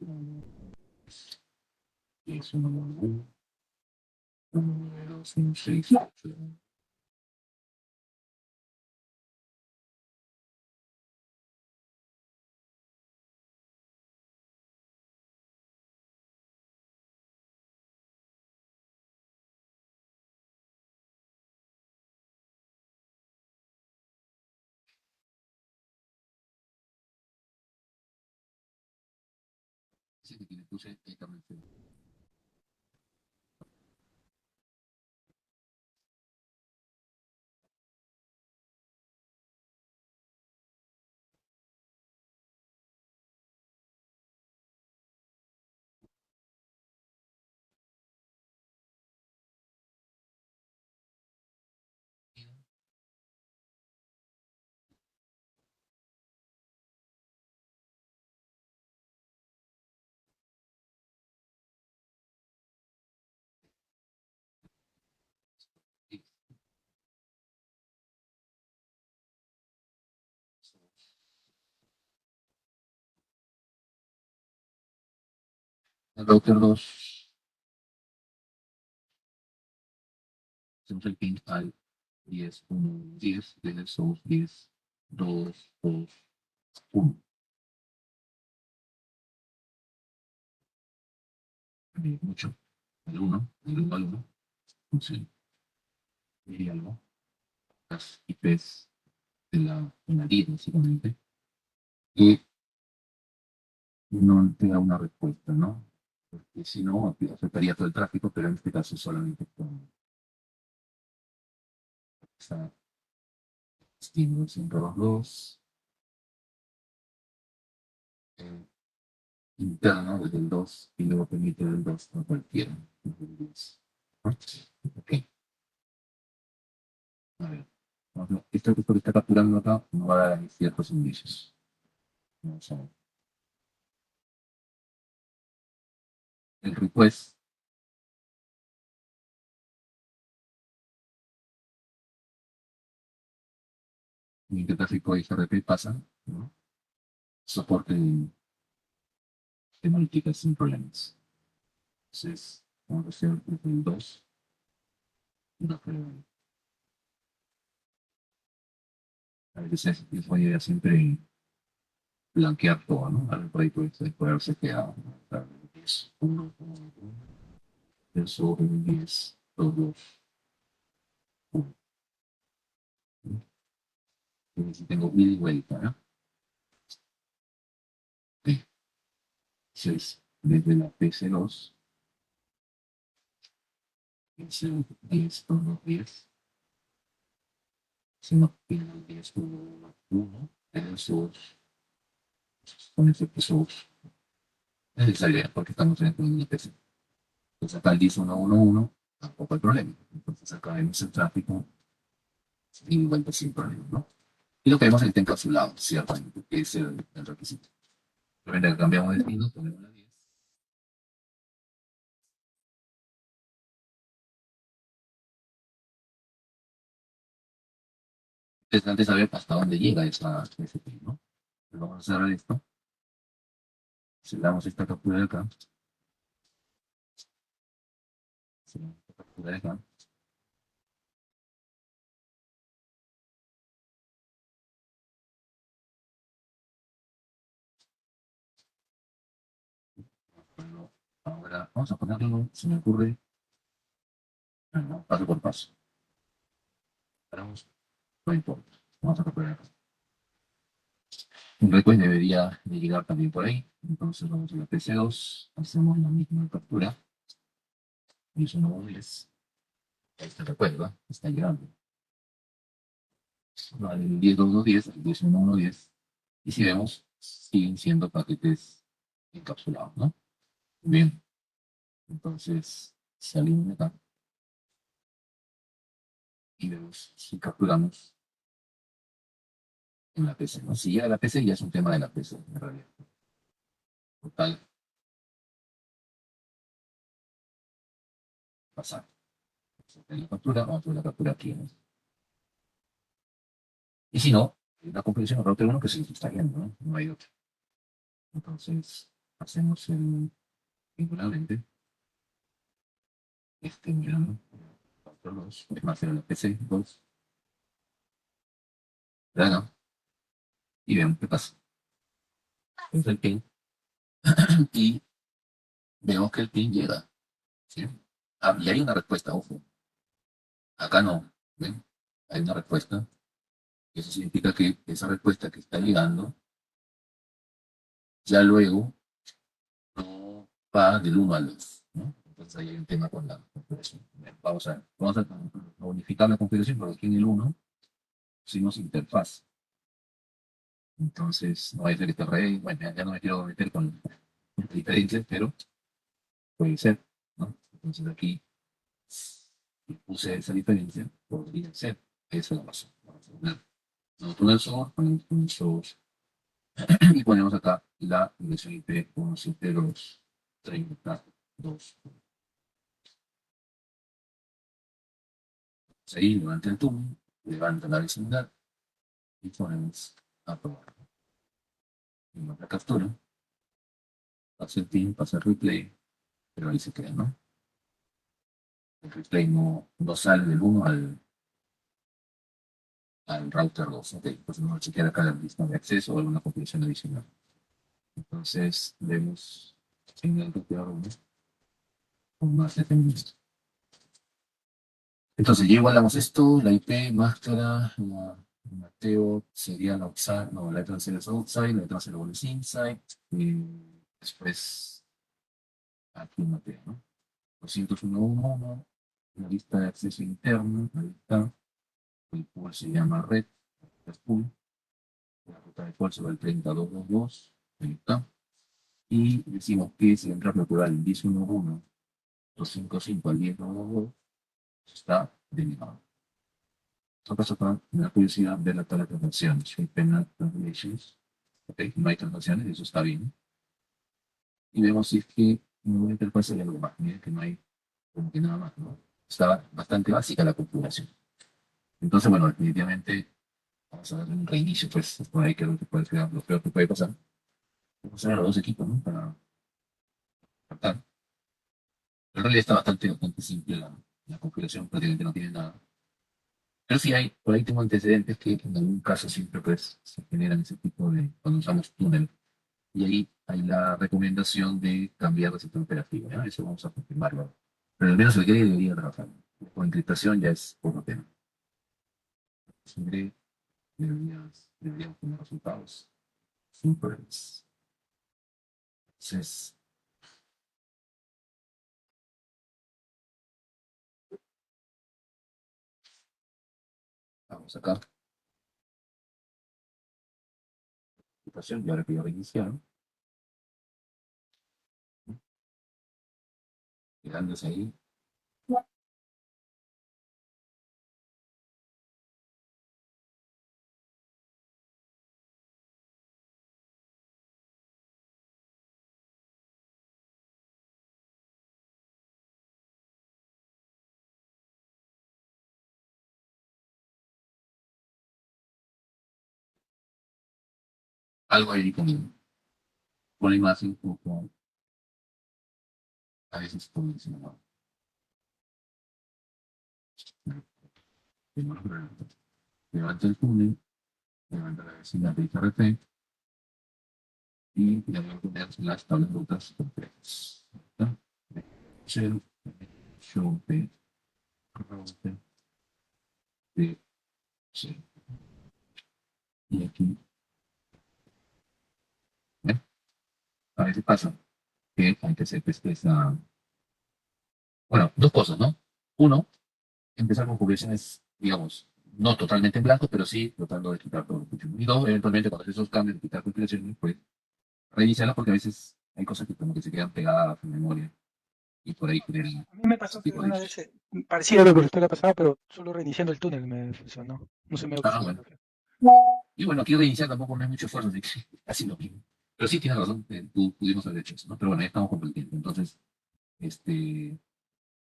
10, 1, 1, 1, 2, 1, 6, 8. Ese que le puse Ethernet. El router 2, hacemos el ping al 10, 1, 10, desde source 10, 2, 2, 1. Mucho. El 1, el 1 al 1. Sí, y algo. Las IPs de la 10, básicamente. Y no te da una respuesta, ¿no? Porque si no, afectaría todo el tráfico, pero en este caso solamente con esta estímulo 102, eh, interno desde el 2 y luego permite el 2 a cualquiera. El 10. ¿No? Ok, a ver. Esto que está capturando acá no va a dar ciertos indicios. Vamos a ver. El request, en qué tráfico XRP pasa, ¿no? Soporte de analíticas sin problemas. Entonces, vamos a hacer el 2. Una prueba. A veces es buena idea siempre blanquear todo, ¿no? Al por ahí puede haberse quedado. ¿No? 10, 1, 1, sobre 10, 2, 2, 1. Si tengo ida y vuelta, ¿no? Ok. Entonces, desde la PC2, 10, 1, 10, se nos pide 10, 1, 1, 1, el source, con ese source. es necesario, ¿ya? Porque estamos en una especie. Entonces acá el 10.1.1.1 tampoco hay problema. Entonces acá vemos el tráfico y vuelve sin problema, ¿no? Y lo que vemos es que está encapsulado, ciertamente, que es el requisito. Realmente cambiamos de destino, ponemos la 10. Interesante saber hasta dónde llega ese pin, ¿no? Pues vamos a cerrar esto. Si le damos esta captura de acá, si le damos esta captura de acá, bueno, ahora vamos a ponerlo, se me ocurre, bueno, paso por paso. Paramos, no importa. Vamos a capturar acá. Un request debería de llegar también por ahí. Entonces vamos a la PC2, hacemos la misma captura. Y eso no es. Ahí está el request, ¿verdad? Está llegando. Va del 10.2.10 al 10.1.1.10. Y si vemos, siguen siendo paquetes encapsulados, ¿no? Bien, entonces salimos de acá y vemos si capturamos en la PC, ¿no? Si llega a la PC ya es un tema de la PC, en realidad. Total, pasar. En la captura, vamos a ver la captura aquí, ¿no? Y si no, la configuración de router 1 que se está viendo, ¿no? No hay otro. Entonces, hacemos el vinculamente, mirando, router 2, es más, era la PC 2, ¿verdad? Y vemos qué pasa. Entra el ping y vemos que el ping llega, ¿sí? Ah, y hay una respuesta, ojo. Acá no, ¿ven? Hay una respuesta. Eso significa que esa respuesta que está llegando, ya luego no va del 1 al 2, ¿no? Entonces ahí hay un tema con la configuración. Bien, vamos a unificar la configuración porque aquí en el 1 pusimos interfaz. Entonces, no hay a ser que esté rey. Bueno, ya no me quiero meter con diferencias, pero puede ser, ¿no? Entonces aquí puse esa diferencia, podría ser. Esa es la razón. Vamos a poner nosotros source, ponemos un source y ponemos acá la dirección IP 172.32. Ahí levanta el túnel, levanta la vecindad y ponemos a probar. Y la captura, pasa el pin, pasa el replay, pero ahí se queda, ¿no? El replay no sale del 1 al router 2, ok, pues no chequear acá la lista de acceso o alguna configuración adicional. Entonces, vemos en el router 1 con más detenimiento. Entonces, ya igualamos esto, la IP, máscara, Mateo sería la outside, no, la transfer es outside, la transfer es inside, y después aquí Mateo, ¿no? 201.1, la lista de acceso interno, ahí está, el pool se llama red, el pool, la ruta de pool se va al 3222, ahí está, y decimos que si entra natural el 10.1.1, 255 al 10.1.2, está delimitado. Otra cosa para la curiosidad de la tabla de transacciones, hay penal translations, ok, no hay transacciones, eso está bien. Y vemos si es que en una interfaz hay algo más, miren que no hay como que nada más, ¿no? Está bastante básica la configuración. Entonces, bueno, definitivamente vamos a darle un reinicio, pues, por ahí que es lo que puede ser lo peor que puede pasar. Vamos a hacer a los dos equipos, ¿no? Para tratar. En realidad está bastante simple la configuración, prácticamente no tiene nada. Pero sí hay, por ahí tengo antecedentes que en algún caso siempre pues se generan ese tipo de, cuando usamos túnel. Y ahí hay la recomendación de cambiar de sistema operativo, ¿ya? Eso vamos a confirmarlo. Pero al menos el GRE debería trabajar. Con encriptación ya es otro tema. El GRE deberíamos tener resultados sin problemas. Entonces, vamos acá. Encriptación, y ahora que ya reiniciaron. quedándose ahí. Algo ahí con la imagen, como a veces como dicen, no, levanta el túnel, levanta la vecina de IRT y le voy a poner las tablas de rutas completas. ¿No? Shell, show de router de Shell. Y aquí, ¿ven? A veces pasa que hay que hacer pues, esa. Bueno, dos cosas, ¿no? Uno, empezar con publicaciones, digamos, no totalmente en blanco, pero sí tratando de quitar todo lo que y dos, eventualmente cuando haces esos cambios, de quitar compilaciones, pues reiniciarlas porque a veces hay cosas que como que se quedan pegadas en memoria y por ahí generan A mí me ese pasó que tipo de una vez, issues. parecido a lo que usted le ha pasado, pero solo reiniciando el túnel me funcionó. No se me Ah, oxidó. bueno. Y bueno, aquí reiniciar tampoco no hay mucho esfuerzo, así que así lo mismo. Pero sí tienes razón, pudimos haber hecho eso, ¿no? Pero bueno, ya estamos completando. Entonces, este,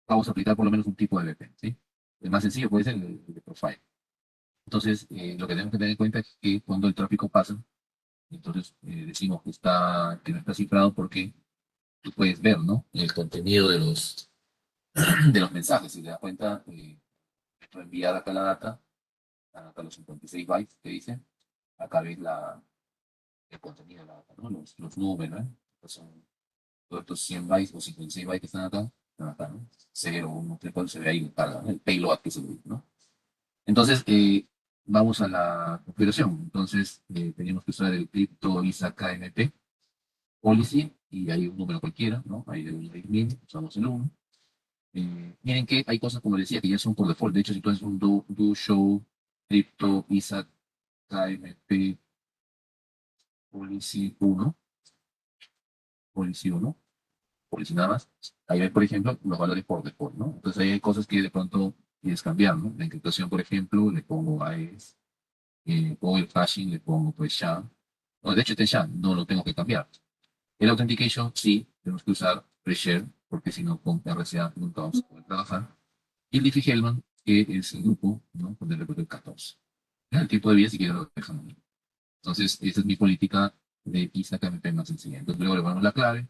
vamos a aplicar por lo menos un tipo de VPN, ¿sí? El más sencillo puede ser el de Profile. Entonces, lo que tenemos que tener en cuenta es que cuando el tráfico pasa, entonces decimos que no está cifrado porque tú puedes ver, ¿no? El contenido de los mensajes. Si te das cuenta, enviar acá la data, acá los 56 bytes que dice, acá ves el contenido de la data, ¿no? Los números, ¿no? Estos son todos estos 100 bytes o 56 bytes que están acá, ¿no? 0, 1, 3, 4, se ve ahí carga, ¿no? El payload que se ve, ¿no? Entonces, vamos a la configuración. Entonces, tenemos que usar el crypto ISA KMP policy y hay un número cualquiera, ¿no? Hay de 1 a 10.000, usamos el 1. Miren que hay cosas, como les decía, que ya son por default. De hecho, si tú haces un do show crypto ISA KMP policy 1, policy 1, policy nada más, ahí ves, por ejemplo, los valores por default, ¿no? Entonces ahí hay cosas que de pronto quieres cambiar, ¿no? La encriptación, por ejemplo, le pongo AES, o el hashing le pongo pues SHA. No, de hecho, este SHA no lo tengo que cambiar. El authentication sí, tenemos que usar Preshare, porque si no con RCA nunca vamos a poder trabajar. Y el Diffie-Hellman, que es el grupo, ¿no? Con el recuerdo 14. El tipo de vía, si quieres, lo dejamos. Entonces, esa es mi política de ISA KMP más sencilla. Entonces, luego le ponemos la clave,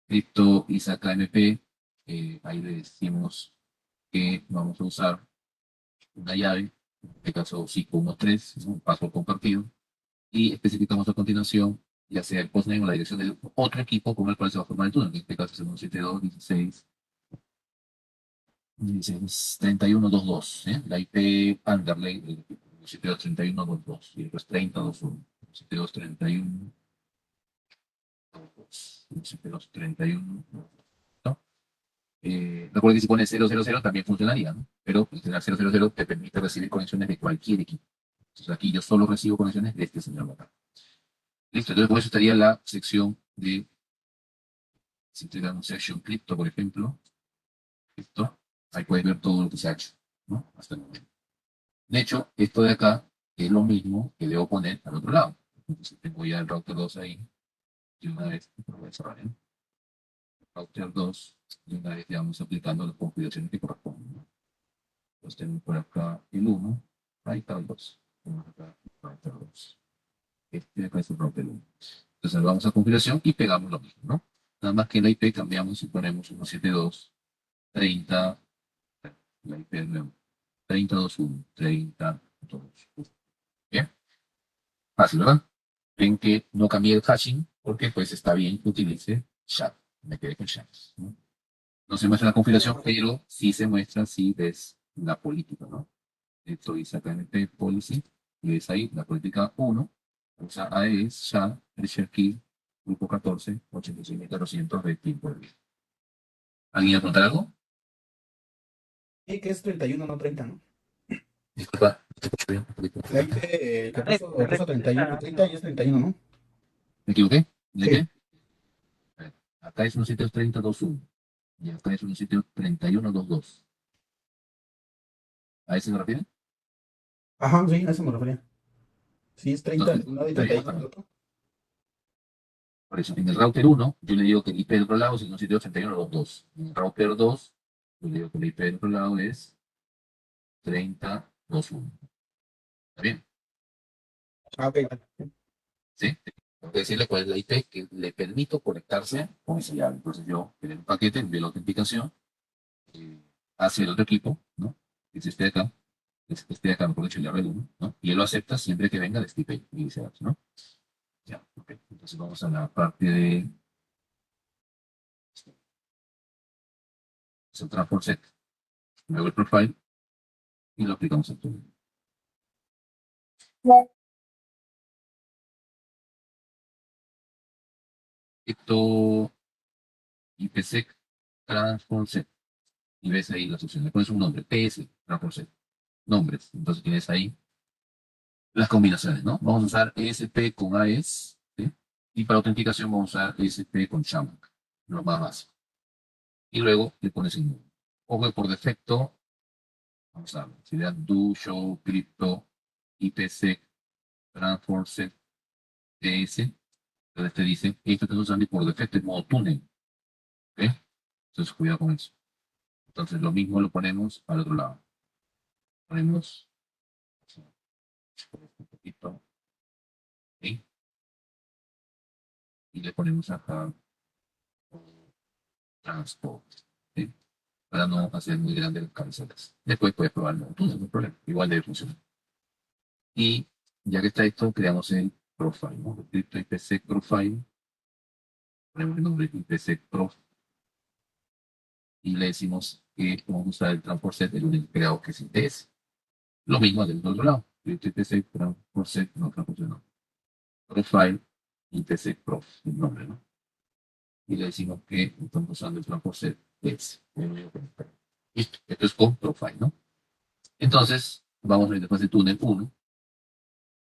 crypto ISA KMP, ahí le decimos que vamos a usar una llave, en este caso 513, es un password compartido, y especificamos a continuación ya sea el postname o la dirección de otro equipo con el cual se va a formar el túnel. En este caso es el 172.16.16.31.22, ¿eh? La IP underlay del equipo 172.31.22 y después 30.21. 172.31.22. 172.31. ¿No? Recuerda que si pones 000 también funcionaría, ¿no? Pero el 000 te permite recibir conexiones de cualquier equipo. Entonces aquí yo solo recibo conexiones de este señor acá. Listo, entonces con eso estaría la sección de, si te dan un section crypto, por ejemplo, crypto, ahí puedes ver todo lo que se ha hecho, ¿no? Hasta el momento. De hecho, esto de acá es lo mismo que debo poner al otro lado. Entonces tengo ya el router 2 ahí, y una vez, lo voy a cerrar, ¿eh? Router 2, y una vez ya vamos aplicando las configuraciones que corresponden, ¿no? Entonces tengo por acá el 1, ahí está el 2. Tenemos acá el router 2. Este de acá es el router 1. Entonces vamos a configuración y pegamos lo mismo, ¿no? Nada más que en la IP cambiamos y ponemos 172.30, la IP nuevo, 30.21, 30.21. Bien, fácil, ¿verdad? Ven que no cambié el hashing porque pues está bien que utilice SHA. Me quedé con SHA, ¿no? No se muestra la configuración, pero sí se muestra si ves la política, ¿no? Esto dice acá en el policy y ves ahí la política 1, usa AES, SHA, el share key, grupo 14, 86.400 de tiempo de vida. ¿Alguien va a contar algo? Sí, que es 31, no 30, ¿no? Disculpa, no te escucho bien. La IP que puso 31, 30 y es 31, ¿no? ¿Me equivoqué? ¿De Sí. qué? Acá es 172.30.21. Y acá es un sitio 3122. ¿A ese se refiere? Ajá, sí, a eso me refería. Sí, es 30, Entonces, no hay está bien, 31 está en el bien. otro. Por eso, en el router uno yo le digo que el IP del otro lado es un sitio 3122. En el router 2 yo le digo que el IP del otro lado es 3021. ¿Está bien? Ah, ok, vale. ¿Sí? Tengo que decirle cuál es la IP que le permito conectarse con esa llave. Entonces yo, en el paquete, envío la autenticación eh, hacia el otro equipo, ¿no? Que es este de acá, este de acá, mejor dicho, el red 1, ¿no? Y él lo acepta siempre que venga de este IP y viceversa, ¿no? Ya, ok. Entonces vamos a la parte de Central for Set, luego el profile y lo aplicamos a todo. Esto IPsec Transform Set. Y ves ahí las opciones. Le pones un nombre, PS, Transform Set. Nombres. Entonces tienes ahí las combinaciones, ¿no? Vamos a usar ESP con AES, ¿sí? Y para autenticación vamos a usar ESP con SHA, lo más básico. Y luego le pones el nombre. O que por defecto, vamos a ver, sería do, show, crypto, IPsec, transform set, ES. Entonces te dice, esto estás usando y por defecto es modo túnel, ¿ok? Entonces cuidado con eso. Entonces lo mismo lo ponemos al otro lado. Ponemos un poquito, ¿sí? Y le ponemos acá transport, ¿sí? Para no hacer muy grandes las cabeceras. Después puedes probarlo, tú no hay problema, igual debe funcionar. Y ya que está esto, creamos el profile, ¿no? Crypto IPsec profile, ponemos el nombre IPsec prof y le decimos que vamos a usar el transport set, el único creado que es IPS. Lo mismo del otro lado, Crypto IPsec transport set, no, transport set no. Profile IPsec prof, el nombre, ¿no? Y le decimos que estamos usando el transport set es. Listo, esto es con profile, ¿no? Entonces, vamos a ver después de túnel 1,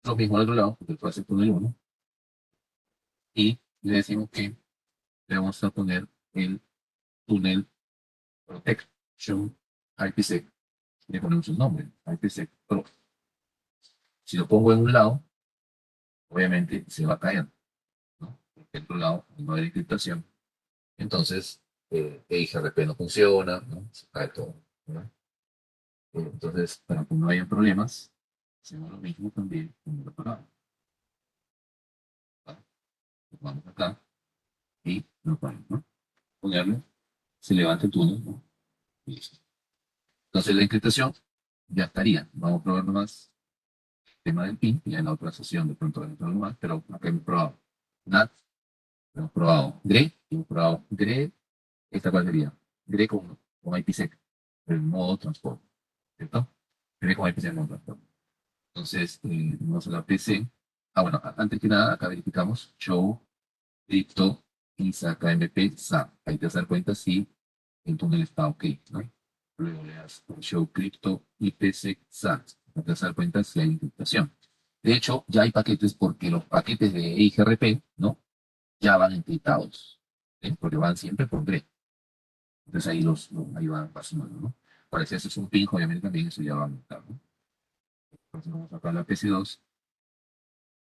lo mismo al otro lado, porque después de túnel 1, y le decimos que le vamos a poner el túnel Protection IPsec, le ponemos un nombre, IPsec Pro. Si lo pongo en un lado, obviamente se va a caer, ¿no? Porque en otro lado no hay encriptación. Entonces, EIGRP no funciona, ¿no? Se cae todo, ¿no? Entonces, para que no haya problemas, hacemos lo mismo también con el otro lado, ¿vale? Vamos acá y lo ponemos, ¿no? Ponerlo, se levanta el túnel, ¿no? Y listo. Entonces la encriptación ya estaría. Vamos a probar nomás el tema del PIN, y en la otra sesión de pronto dentro de más, pero acá hemos probado NAT, hemos probado GRE, hemos probado GRE, esta cuál sería, GRE con IPsec, el modo transporte, ¿cierto? GRE con IPsec en modo transporte. Entonces, vamos a la PC. Ah, bueno, antes que nada, acá verificamos show, crypto, ISA, KMP, SA. Ahí te vas a dar cuenta si el túnel está ok, ¿no? Luego le das show crypto, IPsec, SAT. Te vas a dar cuenta si hay encriptación. De hecho, ya hay paquetes porque los paquetes de IGRP, ¿no? Ya van encriptados, ¿sí? Porque van siempre por GRE. Entonces ahí van pasando, ¿no? Para si haces un ping, obviamente también eso ya va a aumentar, ¿no? Entonces vamos a sacar la PC2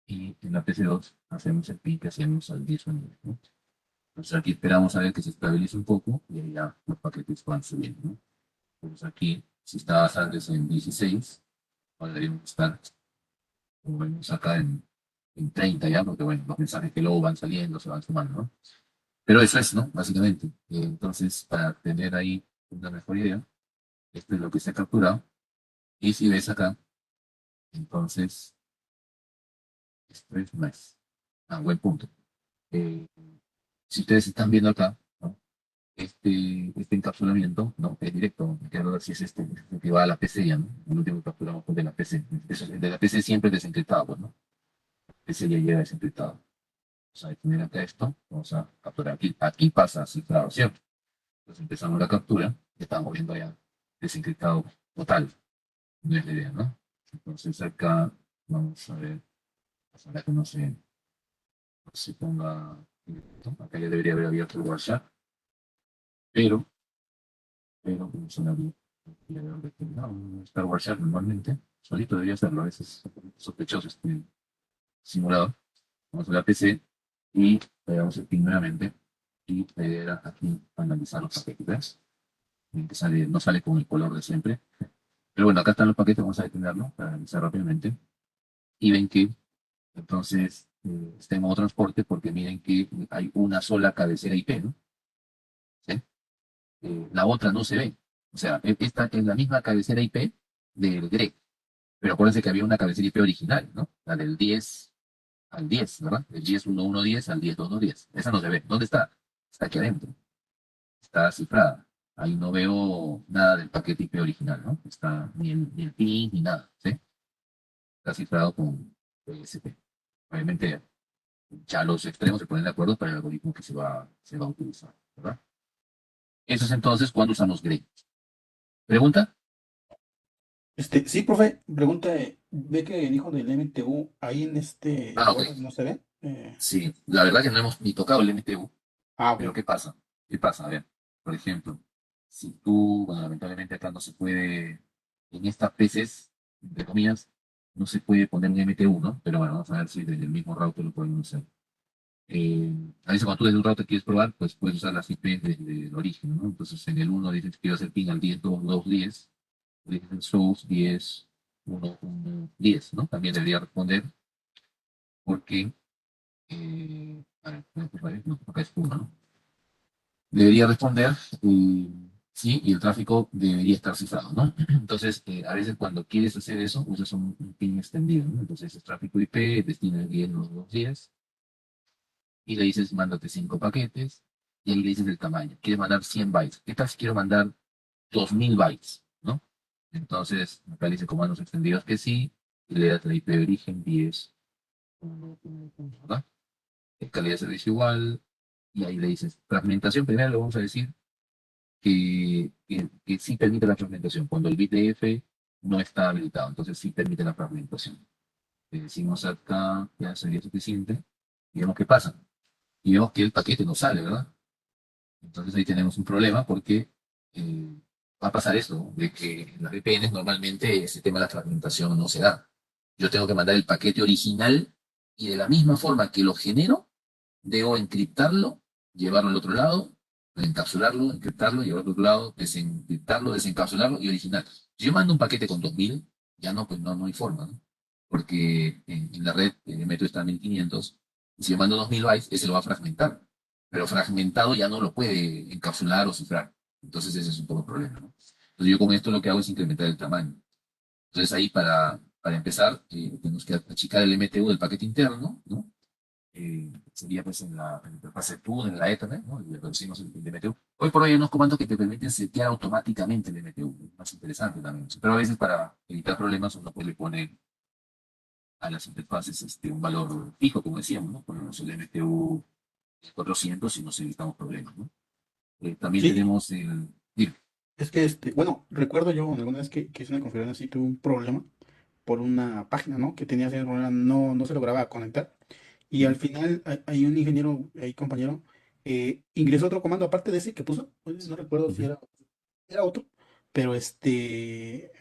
y en la PC2 hacemos el ping que hacemos al 10 ¿no? Entonces aquí esperamos a ver que se estabilice un poco y ahí ya los paquetes van subiendo, ¿no? Entonces aquí, si estabas antes en 16, ahora deberíamos estar, como vemos acá, en 30 ya, porque bueno, los mensajes que luego van saliendo se van sumando, ¿no? Pero eso es, ¿no? Básicamente. Entonces, para tener ahí una mejor idea, esto es lo que se ha capturado. Y si ves acá, entonces, esto es más. Ah, buen punto. Eh, si ustedes están viendo acá, ¿no? Este encapsulamiento, ¿no? Es directo. Quiero ver si es este, que va a la PC ya, ¿no? El último que capturamos fue de la PC. El de la PC siempre es desencriptado, pues, ¿no? PC ya llega desencriptado. Vamos a detener acá esto. Vamos a capturar aquí. Aquí pasa cifrado, ¿cierto? Entonces empezamos la captura. Estamos viendo ya desencriptado total. No es la idea, ¿no? Entonces acá vamos a ver. Para que no se ponga. Acá ya debería haber abierto el WhatsApp. Pero pero funcionaría. No, Star Wars Share normalmente, solito debería hacerlo, a veces sospechoso este simulador. Vamos a la PC y le damos el pin nuevamente y la idea era aquí analizar los paquetes. ¿Ves? Que no sale con el color de siempre. Pero bueno, acá están los paquetes, vamos a detenerlo para analizar rápidamente. Y ven que entonces está en modo transporte porque miren que hay una sola cabecera IP, ¿no? ¿Sí? La otra no se ve. O sea, esta es la misma cabecera IP del GRE. Pero acuérdense que había una cabecera IP original, ¿no? La del 10 al 10, ¿verdad? Del 10.1.1.10 al 10.2.1.10. Esa no se ve. ¿Dónde está? Está aquí adentro. Está cifrada. Ahí no veo nada del paquete IP original, ¿no? Está ni el PIN ni nada, ¿sí? Está cifrado con PSP. Obviamente, ya los extremos se ponen de acuerdo para el algoritmo que se va a utilizar, ¿verdad? Eso es entonces cuando usamos GRE. ¿Pregunta? Sí, profe, pregunta, ve que dijo del MTU, ahí en este Ah, ok. Word no se ve. Sí, la verdad que no hemos ni tocado el MTU, Ok. pero ¿qué pasa? ¿Qué pasa? A ver, por ejemplo, si tú, bueno, lamentablemente acá no se puede, en estas PCs, entre comillas, no se puede poner un MTU, ¿no? Pero bueno, vamos a ver si desde el mismo router lo podemos hacer. A veces cuando tú desde un router quieres probar, pues puedes usar las IP desde el origen, ¿no? Entonces en el uno dices quiero hacer ping al 10.2.2.10, dices el source 10.1.1.10, ¿no? También debería responder porque, a ver, no, acá es 1, ¿no? Debería responder, sí, y el tráfico debería estar cifrado, ¿no? Entonces, a veces cuando quieres hacer eso, usas un ping extendido, ¿no? Entonces es tráfico IP, destina el 10 los 2 días, y le dices, mándate 5 paquetes, y ahí le dices el tamaño. Quieres mandar 100 bytes. ¿Qué tal si quiero mandar 2000 bytes, ¿no? Entonces, acá le dice comandos extendidos que sí, y le das la IP de origen 10, ¿verdad? Calidad de servicio igual, y ahí le dices fragmentación, primero le vamos a decir que sí permite la fragmentación, cuando el BitDF no está habilitado, entonces sí permite la fragmentación. Le decimos acá, ya sería suficiente, y vemos qué pasa, y vemos que el paquete no sale, ¿verdad? Entonces ahí tenemos un problema porque va a pasar eso, de que en las VPNs normalmente ese tema de la fragmentación no se da. Yo tengo que mandar el paquete original y de la misma forma que lo genero, debo encriptarlo, llevarlo al otro lado, encapsularlo, encriptarlo, llevarlo al otro lado, desencriptarlo, desencapsularlo y original. Si yo mando un paquete con 2000, ya no, pues no hay forma, ¿no? Porque en la red el método está en 1500, y si yo mando 2000 bytes, ese lo va a fragmentar, pero fragmentado ya no lo puede encapsular o cifrar. Entonces ese es un poco el problema, ¿no? Entonces yo con esto lo que hago es incrementar el tamaño. Entonces ahí para empezar, tenemos que achicar el MTU del paquete interno, ¿no? Sería pues en la interfaz TUN, en la Ethernet, ¿no? Le reducimos el MTU. Hoy por hoy hay unos comandos que te permiten setear automáticamente el MTU, es más interesante también. Pero a veces para evitar problemas uno pues le pone a las interfaces un valor fijo, como decíamos, ¿no? Ponemos el MTU 400 y nos evitamos problemas, ¿no? También Sí, tenemos el... Dime. es que bueno, recuerdo yo alguna vez que hice una configuración así, tuve un problema por una página, ¿no? Que tenía ese problema, no se lograba conectar. Y al final hay un ingeniero, hay compañero, ingresó otro comando aparte de ese que puso, pues, no recuerdo si Ujú, era otro, pero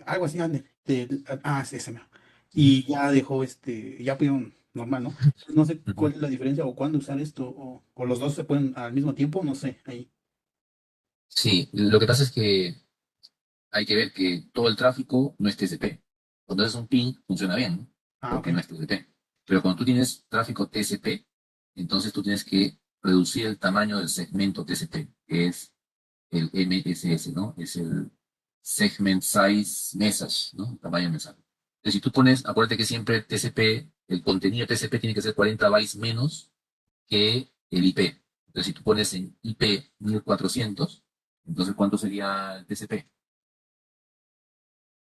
algo así, ande, sí, ese mero. Y ya dejó, ya pudieron normal, ¿no? No sé ujú. cuál es la diferencia o cuándo usar esto, o los dos se pueden al mismo tiempo, no sé, ahí. Sí, lo que pasa es que hay que ver que todo el tráfico no es TCP. Cuando haces un ping, funciona bien, ¿no? Ah, ok. Porque no es TCP. Pero cuando tú tienes tráfico TCP, entonces tú tienes que reducir el tamaño del segmento TCP, que es el MSS, ¿no? Es el Segment Size Message, ¿no? El tamaño de mensaje. Entonces, si tú pones, acuérdate que siempre TCP, el contenido TCP tiene que ser 40 bytes menos que el IP. Entonces, si tú pones en IP 1400, entonces, ¿cuánto sería el TCP?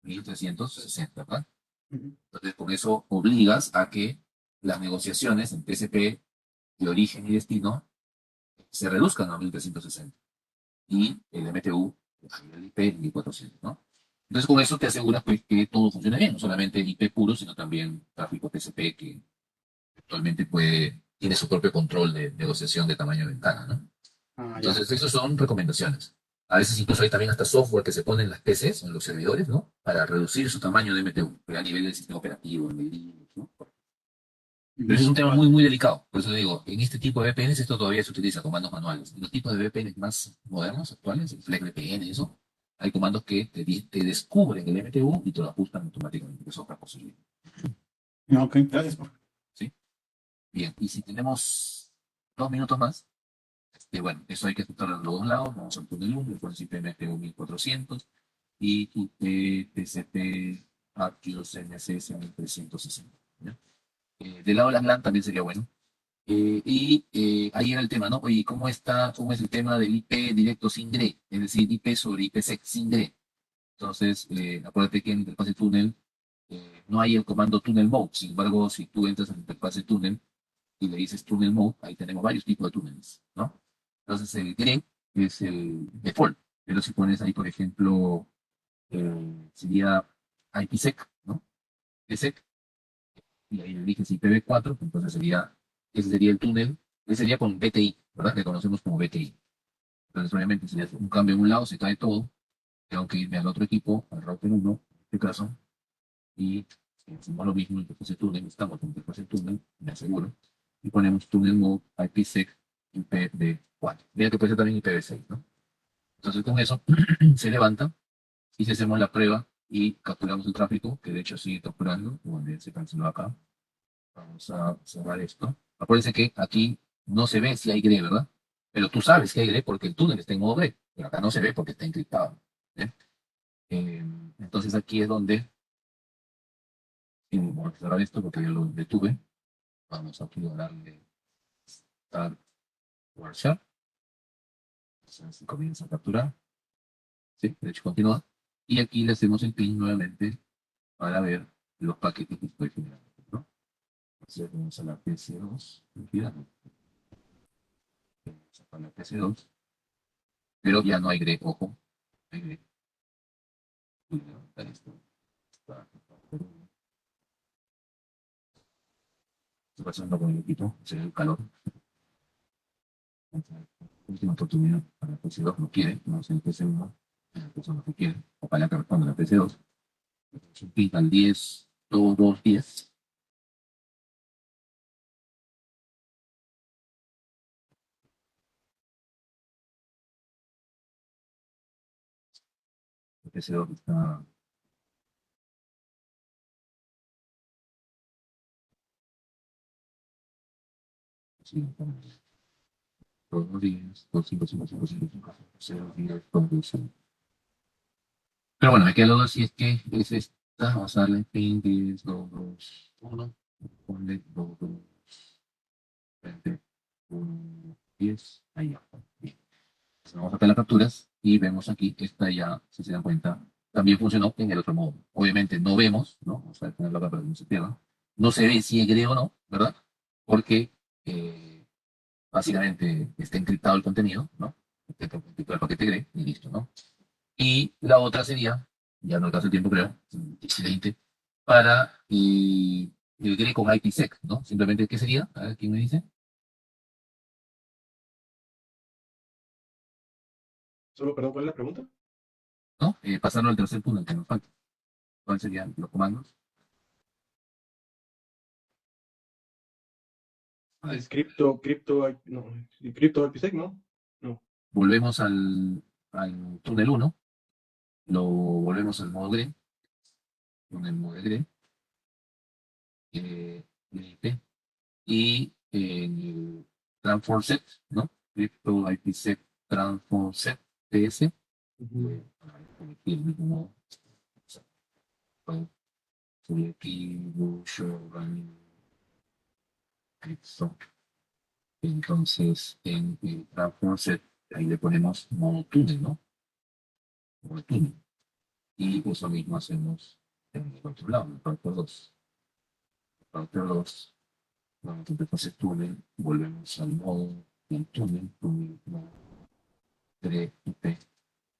1360, ¿verdad? Ujú. Entonces, con eso obligas a que las negociaciones en TCP de origen y destino se reduzcan a 1360 y el MTU a nivel IP 1400, ¿no? Entonces, con eso te aseguras pues, que todo funcione bien, no solamente IP puro, sino también tráfico TCP que actualmente tiene su propio control de negociación de tamaño de ventana, ¿no? Ah, ya. Entonces, esas son recomendaciones. A veces incluso hay también hasta software que se pone en las PCs, en los servidores, ¿no? Para reducir su tamaño de MTU, pero a nivel del sistema operativo, de Linux, ¿no? Pero ese es un tema muy, muy delicado. Por eso digo, en este tipo de VPNs esto todavía se utiliza comandos manuales. En los tipos de VPNs más modernos, actuales, el FlexVPN y eso, hay comandos que te descubren el MTU y te lo ajustan automáticamente. Es otra posibilidad. No, ok, gracias. ¿Sí? Bien, y si tenemos 2 minutos más, bueno, eso hay que ejecutarlo en los dos lados. Vamos al túnel 1, con el IP MTU 1400 y IP TCP Arquios NSS 1360. ¿Ya? Del lado de las LAN también sería bueno. Ahí era el tema, ¿no? Oye, ¿cómo es el tema del IP directo sin DRE? Es decir, IP sobre IPsec sin DRE. Entonces, acuérdate que en interfaz túnel no hay el comando tunnel mode. Sin embargo, si tú entras en interfaz túnel y le dices tunnel mode, ahí tenemos varios tipos de túneles, ¿no? Entonces, el DRE es el default. Pero si pones ahí, por ejemplo, sería IPsec, ¿no? IPsec, y ahí eliges IPv4, entonces ese sería el túnel, ese sería con BTI, ¿verdad? Que conocemos como BTI. Entonces, obviamente, si haces un cambio en un lado, se cae todo, tengo que irme al otro equipo, al router 1, en este caso, y hacemos lo mismo, entonces el túnel, estamos con el túnel, me aseguro, y ponemos túnel mode IPsec IPv4. Mira que puede ser también IPv6, ¿no? Entonces, con eso, se levanta, y si hacemos la prueba, y capturamos el tráfico, que de hecho sigue capturando, donde se canceló acá. Vamos a cerrar esto. Acuérdense que aquí no se ve si hay GRE, ¿verdad? Pero tú sabes que hay GRE porque el túnel está en modo GRE, pero acá no se ve porque está encriptado. ¿Eh? Eh, entonces aquí es donde vamos a cerrar esto porque ya lo detuve. Vamos aquí a darle Start Workshop. Entonces comienza a capturar. Sí, de hecho continúa. Y aquí le hacemos el ping nuevamente para ver los paquetes que estoy generando, ¿no? Entonces vamos a la PC2. Mentira, no. Vamos a la PC2. Pero ya no hay GRE, ojo. No hay GRE. Voy a levantar esto. Estoy pasando con el equipo, se ve el calor. Última oportunidad para el PC2 no quiere, no es el PC1, el PC1 no quiere. Ojalá que responda la PC2. Es un ping al 10, 2, 2, 10. El PC2 está. Sí, 2, 10, 2, 5, 5, 5, 5, 5, 0, 10, 2, 2, 5. Pero bueno, me queda lo si es que es esta. Vamos a darle ping 10, 2, 2, 1. Ponle 2, 2, 20, 1, 10. Ahí ya. Bien. Vamos a hacer las capturas y vemos aquí que esta ya, si se dan cuenta, también funcionó en el otro modo. Obviamente no vemos, ¿no? Vamos a ponerlo acá para que no se pierda. No se ve si es GRE o no, ¿verdad? Porque básicamente está encriptado el contenido, ¿no? Está encriptado el paquete GRE y listo, ¿no? Y la otra sería, ya no alcanza el tiempo creo, excelente, para el GRE con IPsec, ¿no? Simplemente, ¿qué sería? A ver, ¿quién me dice? Solo, perdón, ¿cuál es la pregunta? ¿No? Pasarlo al tercer túnel que nos falta. ¿Cuáles serían los comandos? Ah, es no, cripto IPsec, ¿no? No. Volvemos al túnel 1, lo volvemos al modo GRE, con el modo GRE, IP, y en el transform set, ¿no? Crypto IPsec transform set TS, el mismo, sería aquí, show running, crypto. Entonces, en el transform set, ahí le ponemos modo túnel, ¿no? Modo túnel. Y eso mismo hacemos en el otro lado, en el router 2. Router 2, vamos a empezar ese túnel, volvemos al modo del túnel, túnel modo 3 IP,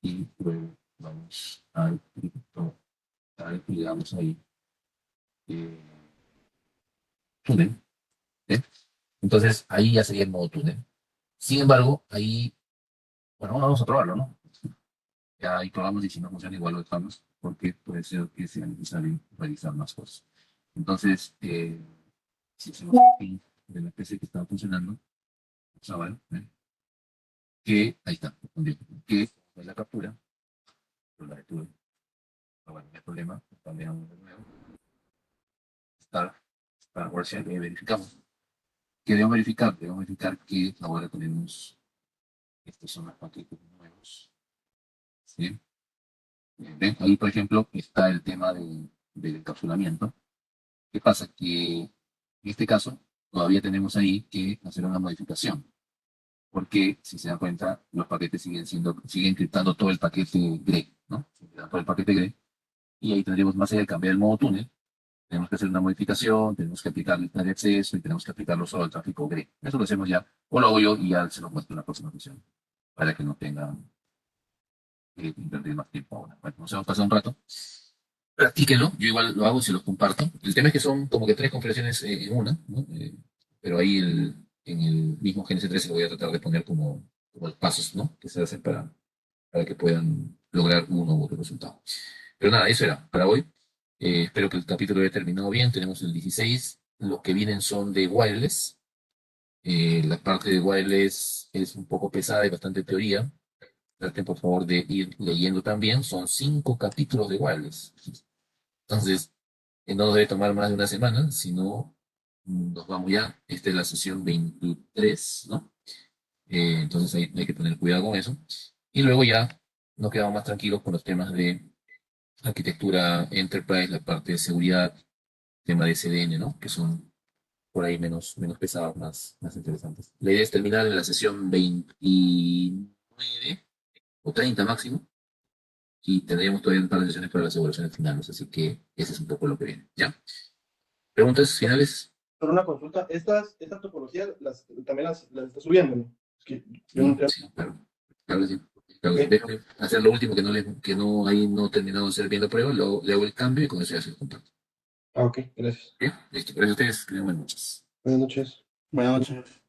y luego vamos al cripto, y le damos ahí eh, túnel. ¿Eh? Entonces ahí ya sería el modo túnel. Sin embargo, ahí, bueno, vamos a probarlo, ¿no? Ya hay programas y si no funciona igual lo dejamos, porque puede ser que sea necesario realizar más cosas. Entonces, si hacemos aquí de la PC que estaba funcionando, vamos a ver, que ahí está, respondió, que fue la captura, pero la detuve. Pero bueno, no hay problema, cambiamos de nuevo. Start, Start Version, que verificamos. ¿Qué debemos verificar? Debemos verificar que ahora tenemos, estos son los paquetes nuevos. ¿Sí? ¿Ven? Ahí, por ejemplo, está el tema del encapsulamiento. ¿Qué pasa? Que en este caso todavía tenemos ahí que hacer una modificación, porque si se dan cuenta, los paquetes siguen encriptando todo el paquete GRE, ¿no? Todo el paquete GRE, y ahí tendríamos más allá de cambiar el modo túnel, tenemos que hacer una modificación, tenemos que aplicar el plan de acceso y tenemos que aplicarlo solo al tráfico GRE. Eso lo hacemos ya, o lo hago yo y ya se lo muestro en la próxima sesión, para que no tengan que invertir más tiempo ahora. Bueno, nos hemos pasado un rato. Practíquenlo, yo igual lo hago y se los comparto. El tema es que son como que tres configuraciones en una, ¿no? Pero ahí en el mismo GNC3 lo voy a tratar de poner como los pasos, ¿no? Que se hacen para que puedan lograr uno u otro resultado. Pero nada, eso era para hoy. Espero que el capítulo haya terminado bien. Tenemos el 16. Los que vienen son de wireless. La parte de wireless es un poco pesada y bastante teoría. Traten por favor de ir leyendo también. Son 5 capítulos de wireless. Entonces, no nos debe tomar más de una semana, sino nos vamos ya. Esta es la sesión 23, ¿no? Entonces ahí hay que tener cuidado con eso. Y luego ya nos quedamos más tranquilos con los temas de arquitectura enterprise, la parte de seguridad, tema de SDN, ¿no? Que son por ahí menos pesados, más interesantes. La idea es terminar en la sesión 29 o 30 máximo, y tendríamos todavía un par de sesiones para las evaluaciones finales, así que ese es un poco lo que viene, ¿ya? ¿Preguntas finales? Pero una consulta, estas topologías también las está subiendo, ¿no? Es que yo no Sí, entiendo. sí, claro. Claro que sí. Claro que sí. Ok. Déjame hacer lo último que no, ahí no he terminado de hacer bien la prueba, le hago el cambio y con eso ya se lo comparto. Ah, ok, gracias. Bien, listo. Gracias a ustedes, que tengan buenas noches. Buenas noches. Buenas noches.